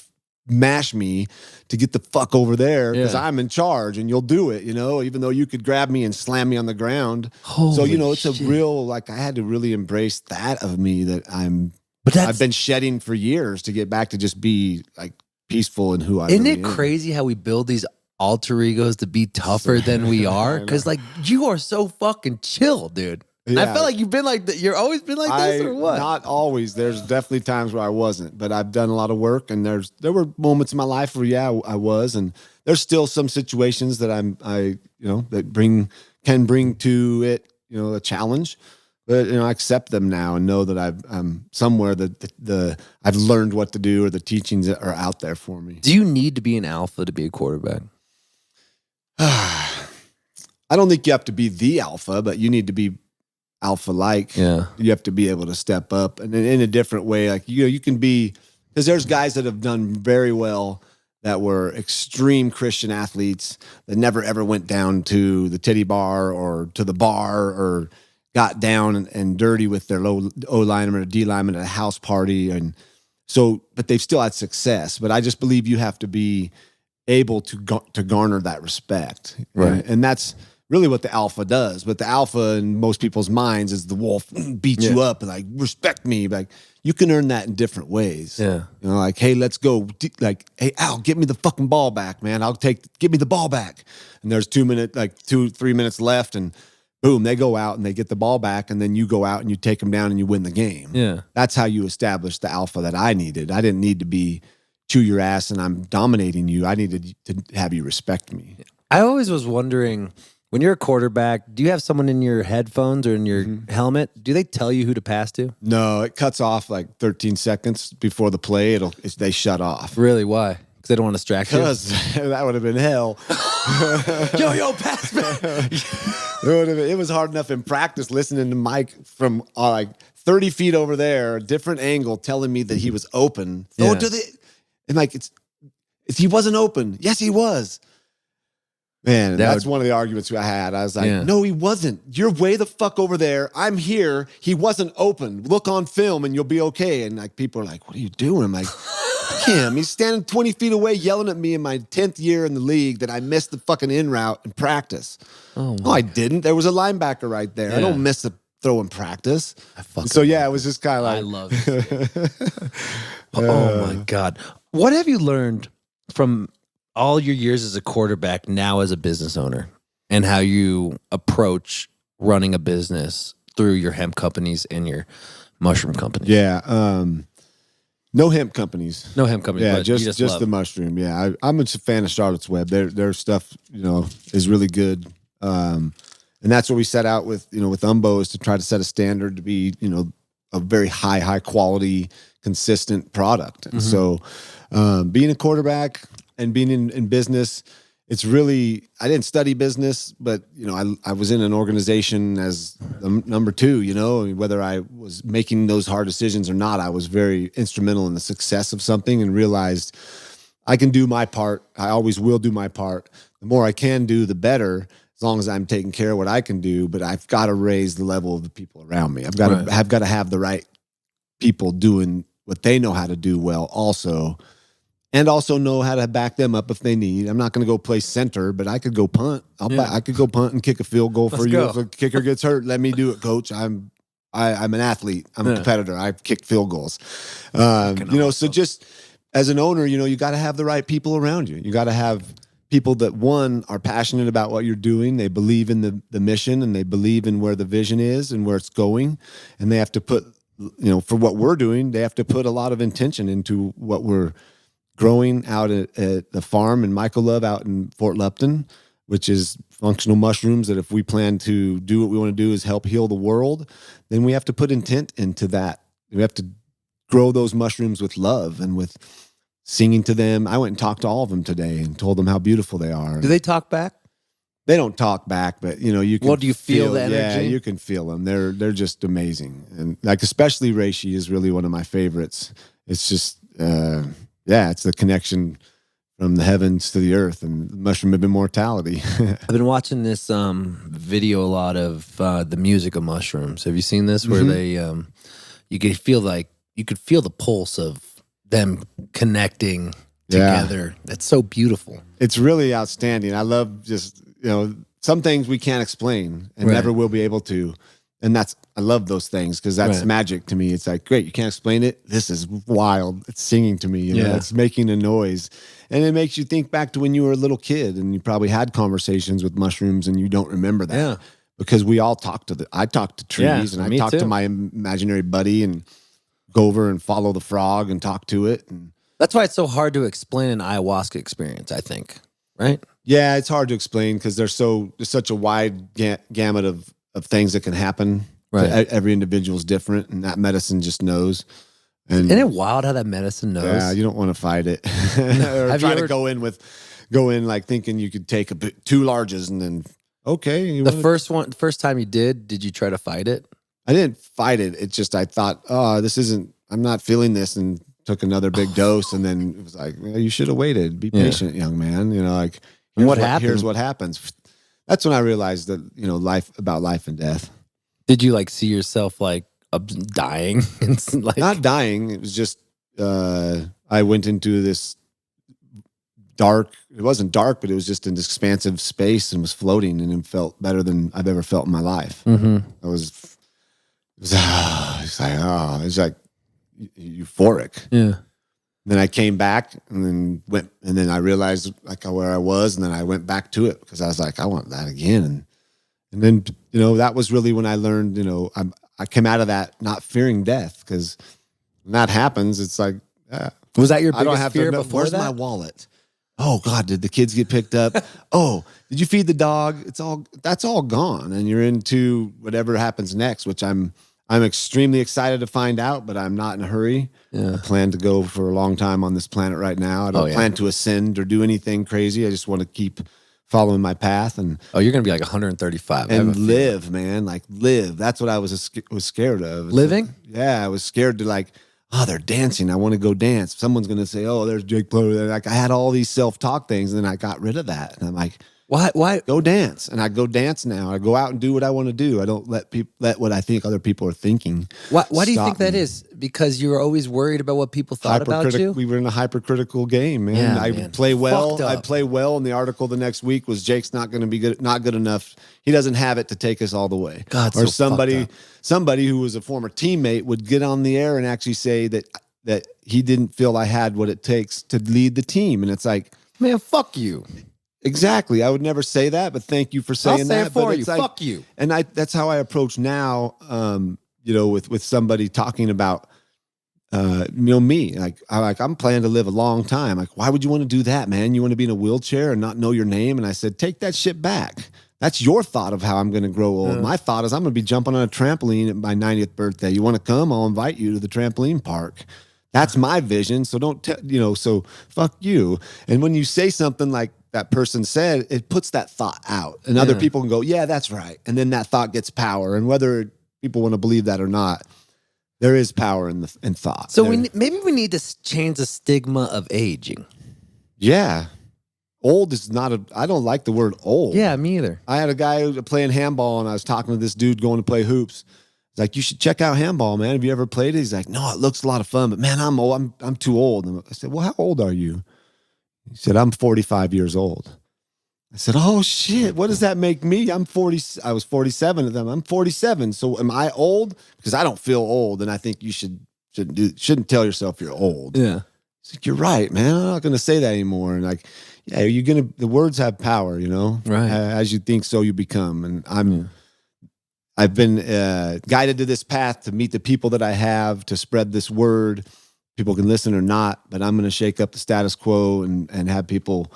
Speaker 3: mash me to get the fuck over there because I'm in charge and you'll do it, you know, even though you could grab me and slam me on the ground. So, you know, it's a real, like, I had to really embrace that of me that I've been shedding for years to get back to just be like peaceful in who I am.
Speaker 1: Isn't it crazy how we build these alter egos to be tougher than we are? Because like you are so fucking chill, dude. I felt like you've been like you're always been like this, or what?
Speaker 3: Not always. There's definitely times where I wasn't, but I've done a lot of work, and there were moments in my life where I was, and there's still some situations that that can bring to it a challenge, but I accept them now and know that I'm somewhere that I've learned what to do, or the teachings that are out there for me.
Speaker 1: Do you need to be an alpha to be a quarterback?
Speaker 3: I don't think you have to be the alpha, but you need to be alpha-like.
Speaker 1: Yeah.
Speaker 3: You have to be able to step up, and in a different way. Like you can be, because there's guys that have done very well that were extreme Christian athletes that never ever went down to the titty bar or to the bar or got down and dirty with their low O lineman or D lineman at a house party, and so, but they've still had success. But I just believe you have to be able to garner that respect,
Speaker 1: right?
Speaker 3: And that's really what the alpha does. But the alpha in most people's minds is the wolf beats you up and like, respect me. Like, you can earn that in different ways.
Speaker 1: Yeah.
Speaker 3: Like, hey, let's go. Like, hey, Al, give me the fucking ball back, man. Give me the ball back. And there's 3 minutes left, and boom, they go out and they get the ball back, and then you go out and you take them down and you win the game.
Speaker 1: Yeah.
Speaker 3: That's how you establish the alpha that I needed. I didn't need to be chew your ass and I'm dominating you. I needed to have you respect me.
Speaker 1: I always was wondering, when you're a quarterback, do you have someone in your headphones or in your helmet? Do they tell you who to pass to?
Speaker 3: No, it cuts off like 13 seconds before the play. They shut off.
Speaker 1: Really? Why? Because they don't want to distract you?
Speaker 3: Because that would have been hell.
Speaker 1: yo, pass me.
Speaker 3: It was hard enough in practice listening to Mike from like 30 feet over there, a different angle, telling me that he was open. Throw it to the... And like, he wasn't open. Yes, he was. Man, that's one of the arguments I had. I was like, no, he wasn't. You're way the fuck over there. I'm here. He wasn't open. Look on film and you'll be okay. And like, people are like, what are you doing? I'm like, him. He's standing 20 feet away yelling at me in my 10th year in the league that I missed the fucking in route in practice. No, I didn't. There was a linebacker right there. I don't miss the throw in practice. It was just kind of like,
Speaker 1: I love it. Oh my God. What have you learned from all your years as a quarterback, now as a business owner, and how you approach running a business through your hemp companies and your mushroom companies?
Speaker 3: Yeah. No hemp companies.
Speaker 1: No hemp companies.
Speaker 3: Yeah,
Speaker 1: but
Speaker 3: just the mushroom. Yeah, I'm a fan of Charlotte's Web. Their stuff, is really good. And that's what we set out with, with Umbo, is to try to set a standard to be, a very high quality, consistent product. And so, being a quarterback and being in business, it's really, I didn't study business, but, I was in an organization as the number two, whether I was making those hard decisions or not, I was very instrumental in the success of something and realized I can do my part. I always will do my part. The more I can do, the better, as long as I'm taking care of what I can do, but I've got to raise the level of the people around me. I've got to have the right people doing what they know how to do well also, and also know how to back them up if they need. I'm not going to go play center, but I could go punt. I could go punt and kick a field goal for you. If a kicker gets hurt, let me do it, coach. I'm an athlete. I'm a competitor. I kick field goals. So just as an owner, you got to have the right people around you. You got to have people that, one, are passionate about what you're doing. They believe in the mission, and they believe in where the vision is and where it's going. And they have to put, for what we're doing, they have to put a lot of intention into what we're growing out at the farm in Michael Love out in Fort Lupton, which is functional mushrooms that if we plan to do what we want to do is help heal the world, then we have to put intent into that. We have to grow those mushrooms with love and with singing to them. I went and talked to all of them today and told them how beautiful they are.
Speaker 1: Do they talk back?
Speaker 3: They don't talk back, but you can.
Speaker 1: Well, do you feel the energy?
Speaker 3: Yeah, you can feel them. They're just amazing, and like especially Reishi is really one of my favorites. It's just it's the connection from the heavens to the earth and mushroom of immortality.
Speaker 1: I've been watching this video a lot of the music of mushrooms. Have you seen this? Where they you could feel the pulse of them connecting together. That's so beautiful. It's
Speaker 3: really outstanding. I love just some things we can't explain and never will be able to. And I love those things because that's magic to me. It's like, great, you can't explain it. This is wild. It's singing to me. It's making a noise. And it makes you think back to when you were a little kid and you probably had conversations with mushrooms and you don't remember that. Yeah. because we all I talk to trees, and I talk to my imaginary buddy and go over and follow the frog and talk to it. And
Speaker 1: that's why it's so hard to explain an ayahuasca experience, I think, right?
Speaker 3: Yeah, it's hard to explain because there's such a wide gamut of things that can happen.
Speaker 1: Right.
Speaker 3: Every individual is different, and that medicine just knows. And
Speaker 1: isn't it wild how that medicine knows?
Speaker 3: Yeah, you don't want to fight it. Or try to go in like thinking you could take two larges and then
Speaker 1: the first time you did you try to fight it?
Speaker 3: I didn't fight it. It's just I thought, I'm not feeling this, and took another big dose, and then it was like, well, you should have waited. Be patient, young man. Like
Speaker 1: what happened?
Speaker 3: Here's what happens. That's when I realized that life and death.
Speaker 1: Did you like see yourself like dying? Like,
Speaker 3: not dying. It was just I went into this dark. It wasn't dark, but it was just an expansive space and was floating, and it felt better than I've ever felt in my life.
Speaker 1: Mm-hmm.
Speaker 3: It was like euphoric.
Speaker 1: Yeah.
Speaker 3: Then I came back and then I realized like where I was, and then I went back to it because I was like, I want that again. And then, that was really when I learned, I came out of that not fearing death, because when that happens, it's like,
Speaker 1: was that your biggest
Speaker 3: I don't have
Speaker 1: fear
Speaker 3: to know,
Speaker 1: before
Speaker 3: where's
Speaker 1: that?
Speaker 3: my wallet? Oh God, did the kids get picked up? Oh, did you feed the dog? That's all gone. And you're into whatever happens next, which I'm extremely excited to find out, but I'm not in a hurry.
Speaker 1: Yeah.
Speaker 3: I plan to go for a long time on this planet right now. I don't plan to ascend or do anything crazy. I just want to keep following my path. And
Speaker 1: you're going to be like 135.
Speaker 3: And live, man. Like live. That's what I was scared of.
Speaker 1: Living?
Speaker 3: I was scared to like, they're dancing. I want to go dance. Someone's going to say, there's Jake Plummer. Like I had all these self-talk things, and then I got rid of that. And I'm like,
Speaker 1: why
Speaker 3: go dance? And I go dance now. I go out and do what I want to do. I don't let what I think other people are thinking.
Speaker 1: Why do you think that is? Because you were always worried about what people thought about you?
Speaker 3: We were in a hypercritical game, man.
Speaker 1: Yeah,
Speaker 3: I
Speaker 1: man.
Speaker 3: play well.
Speaker 1: Fucked up.
Speaker 3: I play well. And the article the next week was Jake's not going to be good, not good enough. He doesn't have it to take us all the way.
Speaker 1: God,
Speaker 3: or
Speaker 1: so
Speaker 3: somebody who was a former teammate would get on the air and actually say that he didn't feel I had what it takes to lead the team. And it's like,
Speaker 1: man, fuck you.
Speaker 3: Exactly. I would never say that, but thank you for saying that.
Speaker 1: I'll say it for you.
Speaker 3: Like,
Speaker 1: fuck you.
Speaker 3: And that's how I approach now, with somebody talking about, me. I'm planning to live a long time. Like, why would you want to do that, man? You want to be in a wheelchair and not know your name? And I said, take that shit back. That's your thought of how I'm going to grow old. My thought is I'm going to be jumping on a trampoline at my 90th birthday. You want to come? I'll invite you to the trampoline park. That's my vision. So so fuck you. And when you say something like that person said, it puts that thought out, and other people can go, yeah, that's right. And then that thought gets power. And whether people want to believe that or not, there is power in thought.
Speaker 1: So maybe we need to change the stigma of aging.
Speaker 3: Yeah. Old is not I don't like the word old.
Speaker 1: Yeah, me either.
Speaker 3: I had a guy playing handball, and I was talking to this dude going to play hoops. He's like, you should check out handball, man. Have you ever played it? He's like, no, it looks a lot of fun, but man, I'm old. I'm too old. And I said, well, how old are you? He said, I'm 45 years old. I said, oh shit, what does that make me? I'm 40. I was 47 at them. I'm 47. So am I old? Because I don't feel old, and I think you shouldn't tell yourself you're old.
Speaker 1: Yeah.
Speaker 3: He's like, you're right, man. I'm not going to say that anymore. And like, yeah, the words have power,
Speaker 1: Right.
Speaker 3: As you think, so you become. And I've been guided to this path to meet the people that I have, to spread this word. People can listen or not, but I'm going to shake up the status quo and have people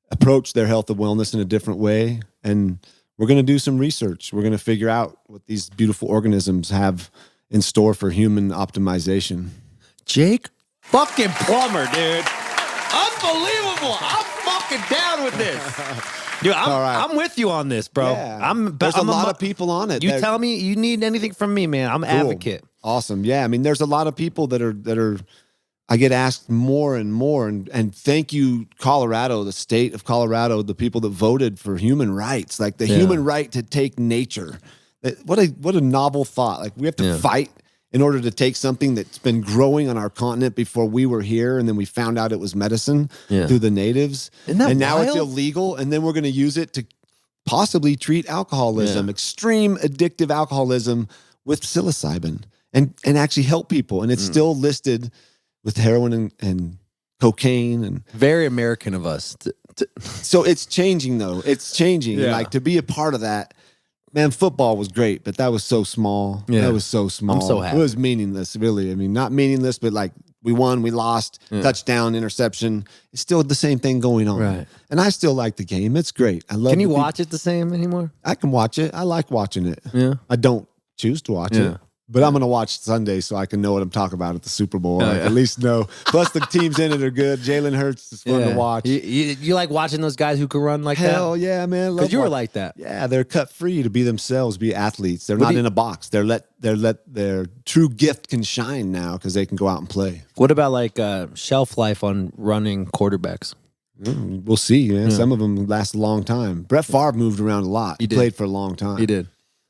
Speaker 3: approach their health and wellness in a different way. And we're going to do some research. We're going to figure out what these beautiful organisms have in store for human optimization.
Speaker 1: Jake fucking Plummer, dude. Unbelievable. I'm fucking down with this. Dude, I'm with you on this, bro.
Speaker 3: Yeah. There's a lot of people on it.
Speaker 1: You tell me you need anything from me, man. I'm an advocate.
Speaker 3: Awesome. Yeah. I mean, there's a lot of people that are I get asked more and more, and thank you, Colorado, the state of Colorado, the people that voted for human rights, like the human right to take nature. What a novel thought. Like we have to fight in order to take something that's been growing on our continent before we were here, and then we found out it was medicine through the natives.
Speaker 1: And
Speaker 3: now it's illegal, and then we're going to use it to possibly treat alcoholism, extreme addictive alcoholism, with psilocybin, and actually help people. And it's still listed with heroin and cocaine. And
Speaker 1: very American of us.
Speaker 3: So it's changing, though. It's changing.
Speaker 1: Yeah.
Speaker 3: Like to be a part of that, man, football was great, but that was so small.
Speaker 1: Yeah.
Speaker 3: That was so small.
Speaker 1: I'm so happy.
Speaker 3: It was meaningless, really. I mean, not meaningless, but like we won, we lost, touchdown, interception. It's still the same thing going on.
Speaker 1: Right.
Speaker 3: And I still like the game. It's great. I love.
Speaker 1: Can you watch it the same anymore?
Speaker 3: I can watch it. I like watching it.
Speaker 1: Yeah.
Speaker 3: I don't choose to watch
Speaker 1: Yeah.
Speaker 3: it. But I'm going to watch Sunday so I can know what I'm talking about at the Super Bowl.
Speaker 1: Oh,
Speaker 3: I
Speaker 1: yeah.
Speaker 3: at least know. Plus, the teams in it are good. Jalen Hurts is fun to watch.
Speaker 1: You like watching those guys who can run like
Speaker 3: Hell
Speaker 1: that?
Speaker 3: yeah, man.
Speaker 1: Because you were like that.
Speaker 3: Yeah, they're cut free to be themselves, be athletes. They're not in a box. They're let their true gift can shine now because they can go out and play.
Speaker 1: What about like shelf life on running quarterbacks?
Speaker 3: We'll see, man. Some of them last a long time. Brett Favre moved around a lot. He
Speaker 1: did.
Speaker 3: played for a long time.
Speaker 1: He did.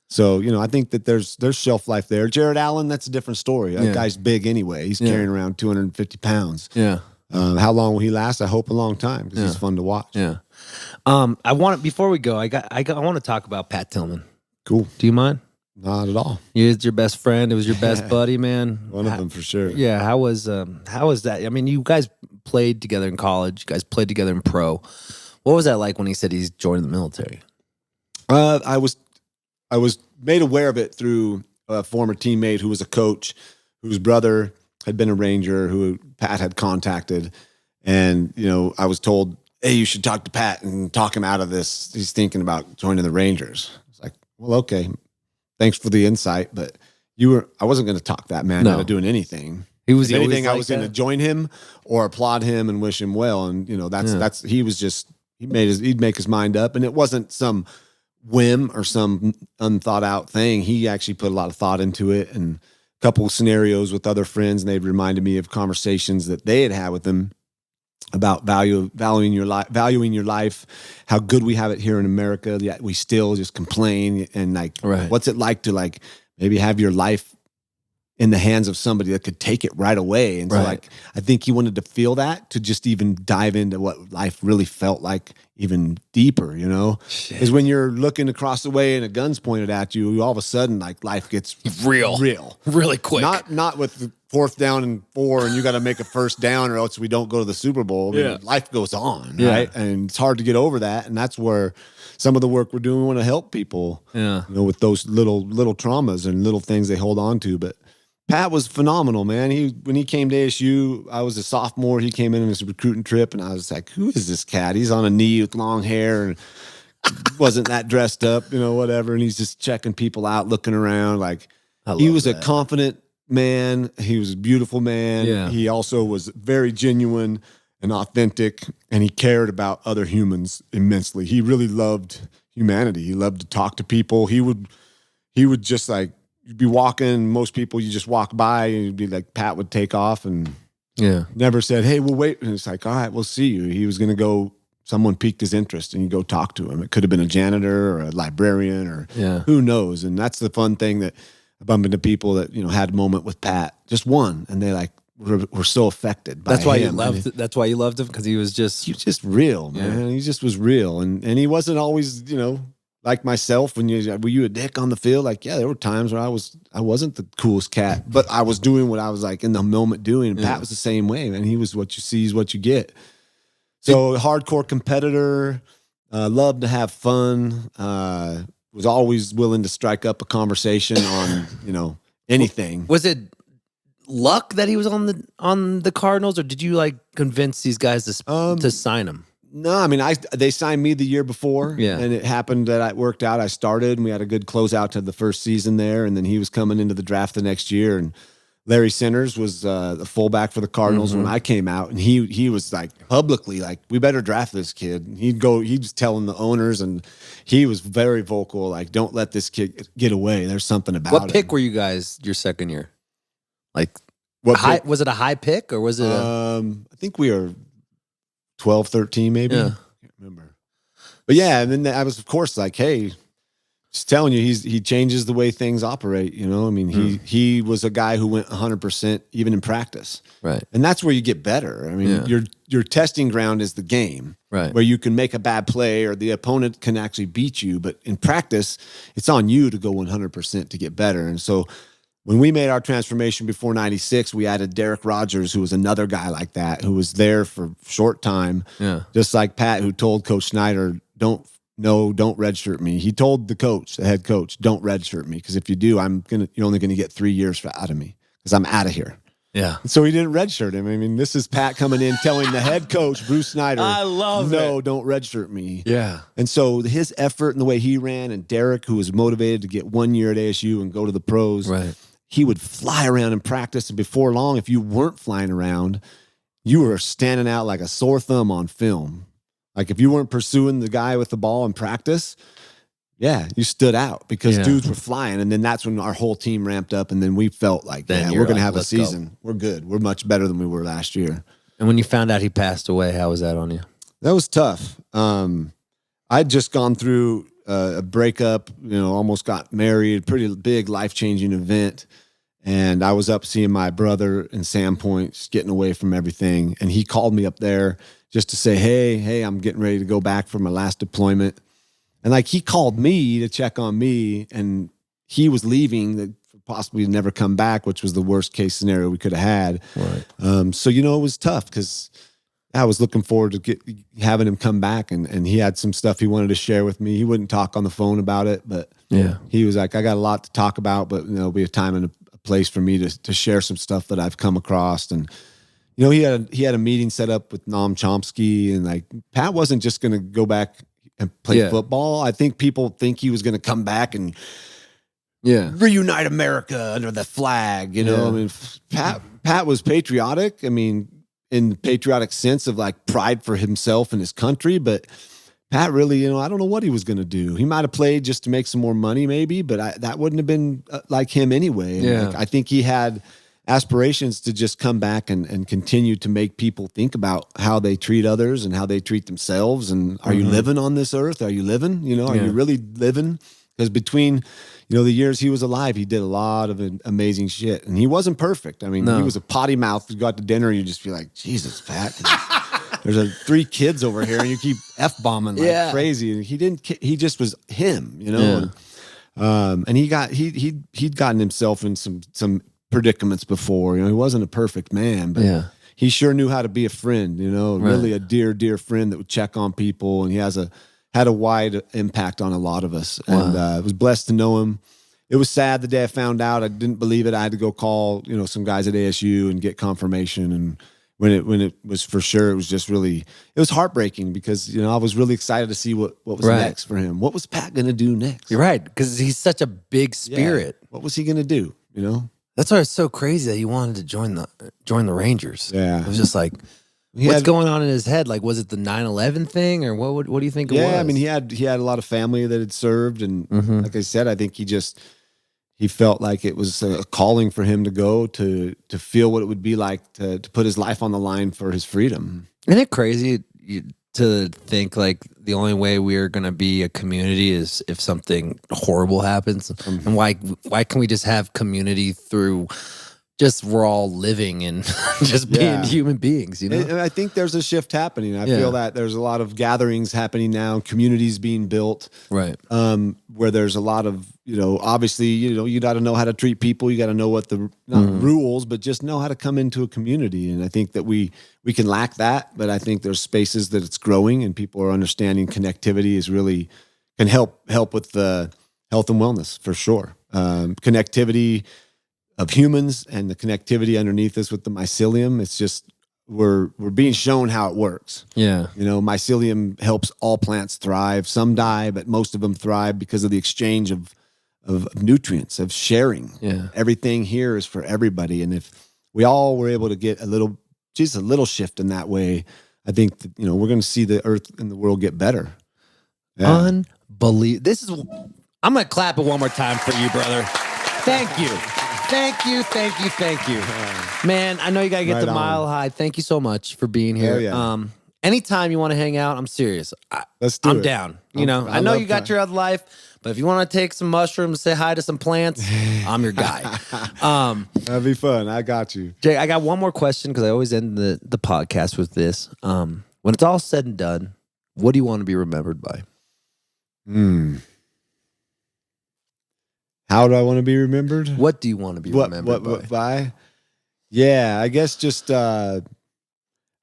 Speaker 3: So, I think that there's shelf life there. Jared Allen, that's a different story. That guy's big anyway. He's carrying around 250 pounds.
Speaker 1: Yeah.
Speaker 3: How long will he last? I hope a long time because he's fun to watch.
Speaker 1: Yeah. Before we go, I want to talk about Pat Tillman.
Speaker 3: Cool.
Speaker 1: Do you mind?
Speaker 3: Not at all.
Speaker 1: He's your best friend. It was your best buddy, man.
Speaker 3: One of them for sure.
Speaker 1: Yeah. How was that? I mean, you guys played together in college. You guys played together in pro. What was that like when he said he's joining the military?
Speaker 3: I was made aware of it through a former teammate who was a coach, whose brother had been a Ranger, who Pat had contacted. And, I was told, hey, you should talk to Pat and talk him out of this. He's thinking about joining the Rangers. It's like, well, okay. Thanks for the insight, but I wasn't going to talk that man out of doing anything.
Speaker 1: He was
Speaker 3: if anything,
Speaker 1: like
Speaker 3: I was going to join him or applaud him and wish him well. And, he'd make his mind up. And it wasn't some whim or some unthought out thing. He actually put a lot of thought into it, and a couple of scenarios with other friends, and they've reminded me of conversations that they had with him about valuing your life, how good we have it here in America, yet we still just complain, and what's it like to maybe have your life in the hands of somebody that could take it right away. And so I think he wanted to feel that, to just even dive into what life really felt like even deeper, because when you're looking across the way and a gun's pointed at you, all of a sudden life gets real
Speaker 1: really quick.
Speaker 3: Not with the 4th down and 4 and you got to make a first down or else we don't go to the Super Bowl. I mean, life goes on, right? And it's hard to get over that. And that's where some of the work we're doing, we want to help people, with those little traumas and little things they hold on to. But Pat was phenomenal, man. When he came to ASU, I was a sophomore. He came in on his recruiting trip, and I was like, who is this cat? He's on a knee with long hair and wasn't that dressed up, whatever. And he's just checking people out, looking around. He was a confident man. He was a beautiful man.
Speaker 1: Yeah.
Speaker 3: He also was very genuine and authentic, and he cared about other humans immensely. He really loved humanity. He loved to talk to people. He would just you'd be walking, most people you just walk by and you'd be like, Pat would take off and never said, hey, we'll wait. And it's like, all right, we'll see you. He was going to go, someone piqued his interest and you go talk to him. It could have been a janitor or a librarian or who knows. And that's the fun thing that I bump into people that, had a moment with Pat, just one. And they were so affected by
Speaker 1: That's why
Speaker 3: him.
Speaker 1: That's why you loved him, because he was just
Speaker 3: real, man. He just was real. And he wasn't always, like myself, were you a dick on the field? There were times where I wasn't the coolest cat, but I was doing what I was in the moment doing. And Pat was the same way, man. He was what you see is what you get. So hardcore competitor, loved to have fun, was always willing to strike up a conversation on, anything.
Speaker 1: Was it luck that he was on the Cardinals, or did you convince these guys to sign him?
Speaker 3: No, I mean, they signed me the year before,
Speaker 1: Yeah.
Speaker 3: and it happened that it worked out. I started, and we had a good closeout to the first season there, and then he was coming into the draft the next year, and Larry Centers was the fullback for the Cardinals when I came out, and he was publicly we better draft this kid. And he was telling the owners, and he was very vocal, don't let this kid get away. There's something about
Speaker 1: What
Speaker 3: him.
Speaker 1: pick were you guys your second year?
Speaker 3: What pick?
Speaker 1: Was it a high pick, or was it
Speaker 3: I think we are 12, 13 maybe.
Speaker 1: Yeah.
Speaker 3: I can't remember. But yeah, and then I was, of course, hey, just telling you, he changes the way things operate. I mean, he was a guy who went 100% even in practice.
Speaker 1: Right.
Speaker 3: And that's where you get better. I mean, your testing ground is the game.
Speaker 1: Right.
Speaker 3: Where you can make a bad play or the opponent can actually beat you. But in practice, it's on you to go 100% to get better. And so when we made our transformation before 96, we added Derek Rogers, who was another guy like that, who was there for a short time.
Speaker 1: Yeah.
Speaker 3: Just like Pat, who told Coach Snyder, don't no, don't redshirt me. He told the head coach, don't redshirt me, because if you do, you're only gonna get 3 years out of me because I'm out of here.
Speaker 1: Yeah.
Speaker 3: And so he didn't redshirt him. I mean, this is Pat coming in telling the head coach, Bruce Snyder, no, don't redshirt me.
Speaker 1: Yeah.
Speaker 3: And so his effort and the way he ran, and Derek, who was motivated to get 1 year at ASU and go to the pros,
Speaker 1: Right.
Speaker 3: he would fly around and practice. And before long, if you weren't flying around, you were standing out like a sore thumb on film. Like if you weren't pursuing the guy with the ball in practice, yeah, you stood out because dudes were flying. And then that's when our whole team ramped up. And then we felt like, we're going to have a season. Go. We're good. We're much better than we were last year.
Speaker 1: And when you found out he passed away, how was that on you?
Speaker 3: That was tough. I'd just gone through a breakup, almost got married, pretty big life-changing event. And I was up seeing my brother in Sandpoint, just getting away from everything. And he called me up there just to say, hey, I'm getting ready to go back for my last deployment. And like he called me to check on me, and he was leaving to possibly never come back, which was the worst case scenario we could have had.
Speaker 1: Right.
Speaker 3: So, it was tough because I was looking forward to having him come back, and he had some stuff he wanted to share with me. He wouldn't talk on the phone about it, but he was like, I got a lot to talk about, but there'll be a time and a place for me to share some stuff that I've come across. And he had a meeting set up with Noam Chomsky, and like Pat wasn't just going to go back and play football. I think people think he was going to come back and reunite America under the flag. I mean, Pat was patriotic. I mean, in the patriotic sense of like pride for himself and his country, but Pat really, I don't know what he was going to do. He might have played just to make some more money, maybe, but that wouldn't have been like him anyway. And like, I think he had aspirations to just come back and continue to make people think about how they treat others and how they treat themselves. And are you living on this earth? Are you living? Are you really living? Because between, the years he was alive, he did a lot of amazing shit. And he wasn't perfect. I mean, he was a potty mouth. You got to dinner, you just feel like, Jesus, Pat. There's 3 kids over here, and you keep F-bombing like crazy. And he just was him, And he'd gotten himself in some predicaments before. He wasn't a perfect man, but he sure knew how to be a friend, really a dear friend that would check on people. And he had a wide impact on a lot of us. And I was blessed to know him. It was sad the day I found out. I didn't believe it. I had to go call, some guys at ASU and get confirmation. And when it was for sure, it was just really, it was heartbreaking because, I was really excited to see what was next for him. What was Pat going to do next?
Speaker 1: You're right. Because he's such a big spirit.
Speaker 3: What was he going to do?
Speaker 1: That's why it's so crazy that he wanted to join the Rangers.
Speaker 3: Yeah.
Speaker 1: It was just like, what's going on in his head? Like, was it the 9/11 thing, or what do you think it was?
Speaker 3: Yeah, I mean, he had a lot of family that had served, and like I said, I think he felt like it was a calling for him to go to feel what it would be like to put his life on the line for his freedom.
Speaker 1: Isn't it crazy to think like the only way we're going to be a community is if something horrible happens? And why can we just have community through just we're all living and just being human beings,
Speaker 3: And I think there's a shift happening. I feel that there's a lot of gatherings happening now, communities being built,
Speaker 1: right?
Speaker 3: Where there's a lot of, obviously, you got to know how to treat people. You got to know what the not rules, but just know how to come into a community. And I think that we can lack that, but I think there's spaces that it's growing, and people are understanding connectivity can help with the health and wellness for sure. Connectivity of humans and the connectivity underneath us with the mycelium. It's just, we're being shown how it works.
Speaker 1: Yeah.
Speaker 3: Mycelium helps all plants thrive. Some die, but most of them thrive because of the exchange of nutrients, of sharing.
Speaker 1: Yeah.
Speaker 3: Everything here is for everybody. And if we all were able to get a little shift in that way, I think that, we're going to see the earth and the world get better. Yeah.
Speaker 1: Unbelievable. I'm going to clap it one more time for you, brother. Thank you. Thank you. Man, I know you got to get to Mile High. Thank you so much for being here.
Speaker 3: Yeah.
Speaker 1: Anytime you want to hang out, I'm serious.
Speaker 3: Let's do it.
Speaker 1: I'm down. I know you got your other life, but if you want to take some mushrooms, say hi to some plants, I'm your guy.
Speaker 3: That'd be fun. I got you.
Speaker 1: Jay, I got one more question because I always end the podcast with this. When it's all said and done, what do you want to be remembered by?
Speaker 3: How do I want to be remembered?
Speaker 1: What do you want to be remembered
Speaker 3: by? Yeah, I guess just, I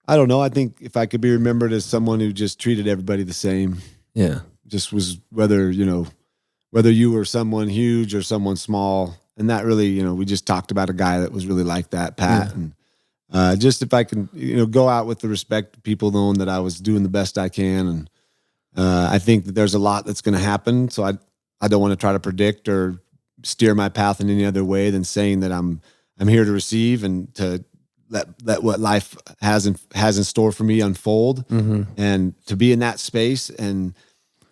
Speaker 3: don't know. I think if I could be remembered as someone who just treated everybody the same.
Speaker 1: Yeah.
Speaker 3: just was whether you were someone huge or someone small. And that really, we just talked about a guy that was really like that, Pat. And just if I can, go out with the respect, people knowing that I was doing the best I can. And I think that there's a lot that's going to happen. So I don't want to try to predict or steer my path in any other way than saying that I'm here to receive and to let what life has in store for me unfold, and to be in that space, and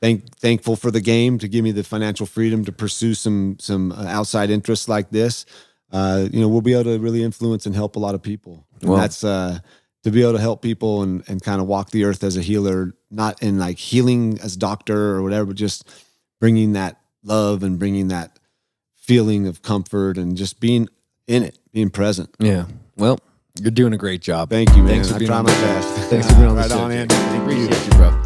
Speaker 3: thankful for the game to give me the financial freedom to pursue some outside interests like this. We'll be able to really influence and help a lot of people. And that's to be able to help people and kind of walk the earth as a healer, not in like healing as doctor or whatever, but just bringing that love and bringing that feeling of comfort and just being in it, being present.
Speaker 5: Yeah. Well, you're doing a great job.
Speaker 3: Thank you, man.
Speaker 5: Thanks for being
Speaker 3: I try
Speaker 5: on
Speaker 3: my
Speaker 5: the show.
Speaker 3: best.
Speaker 5: Thanks for being on the
Speaker 3: Right
Speaker 5: show.
Speaker 3: on, Andy.
Speaker 5: Appreciate you, bro.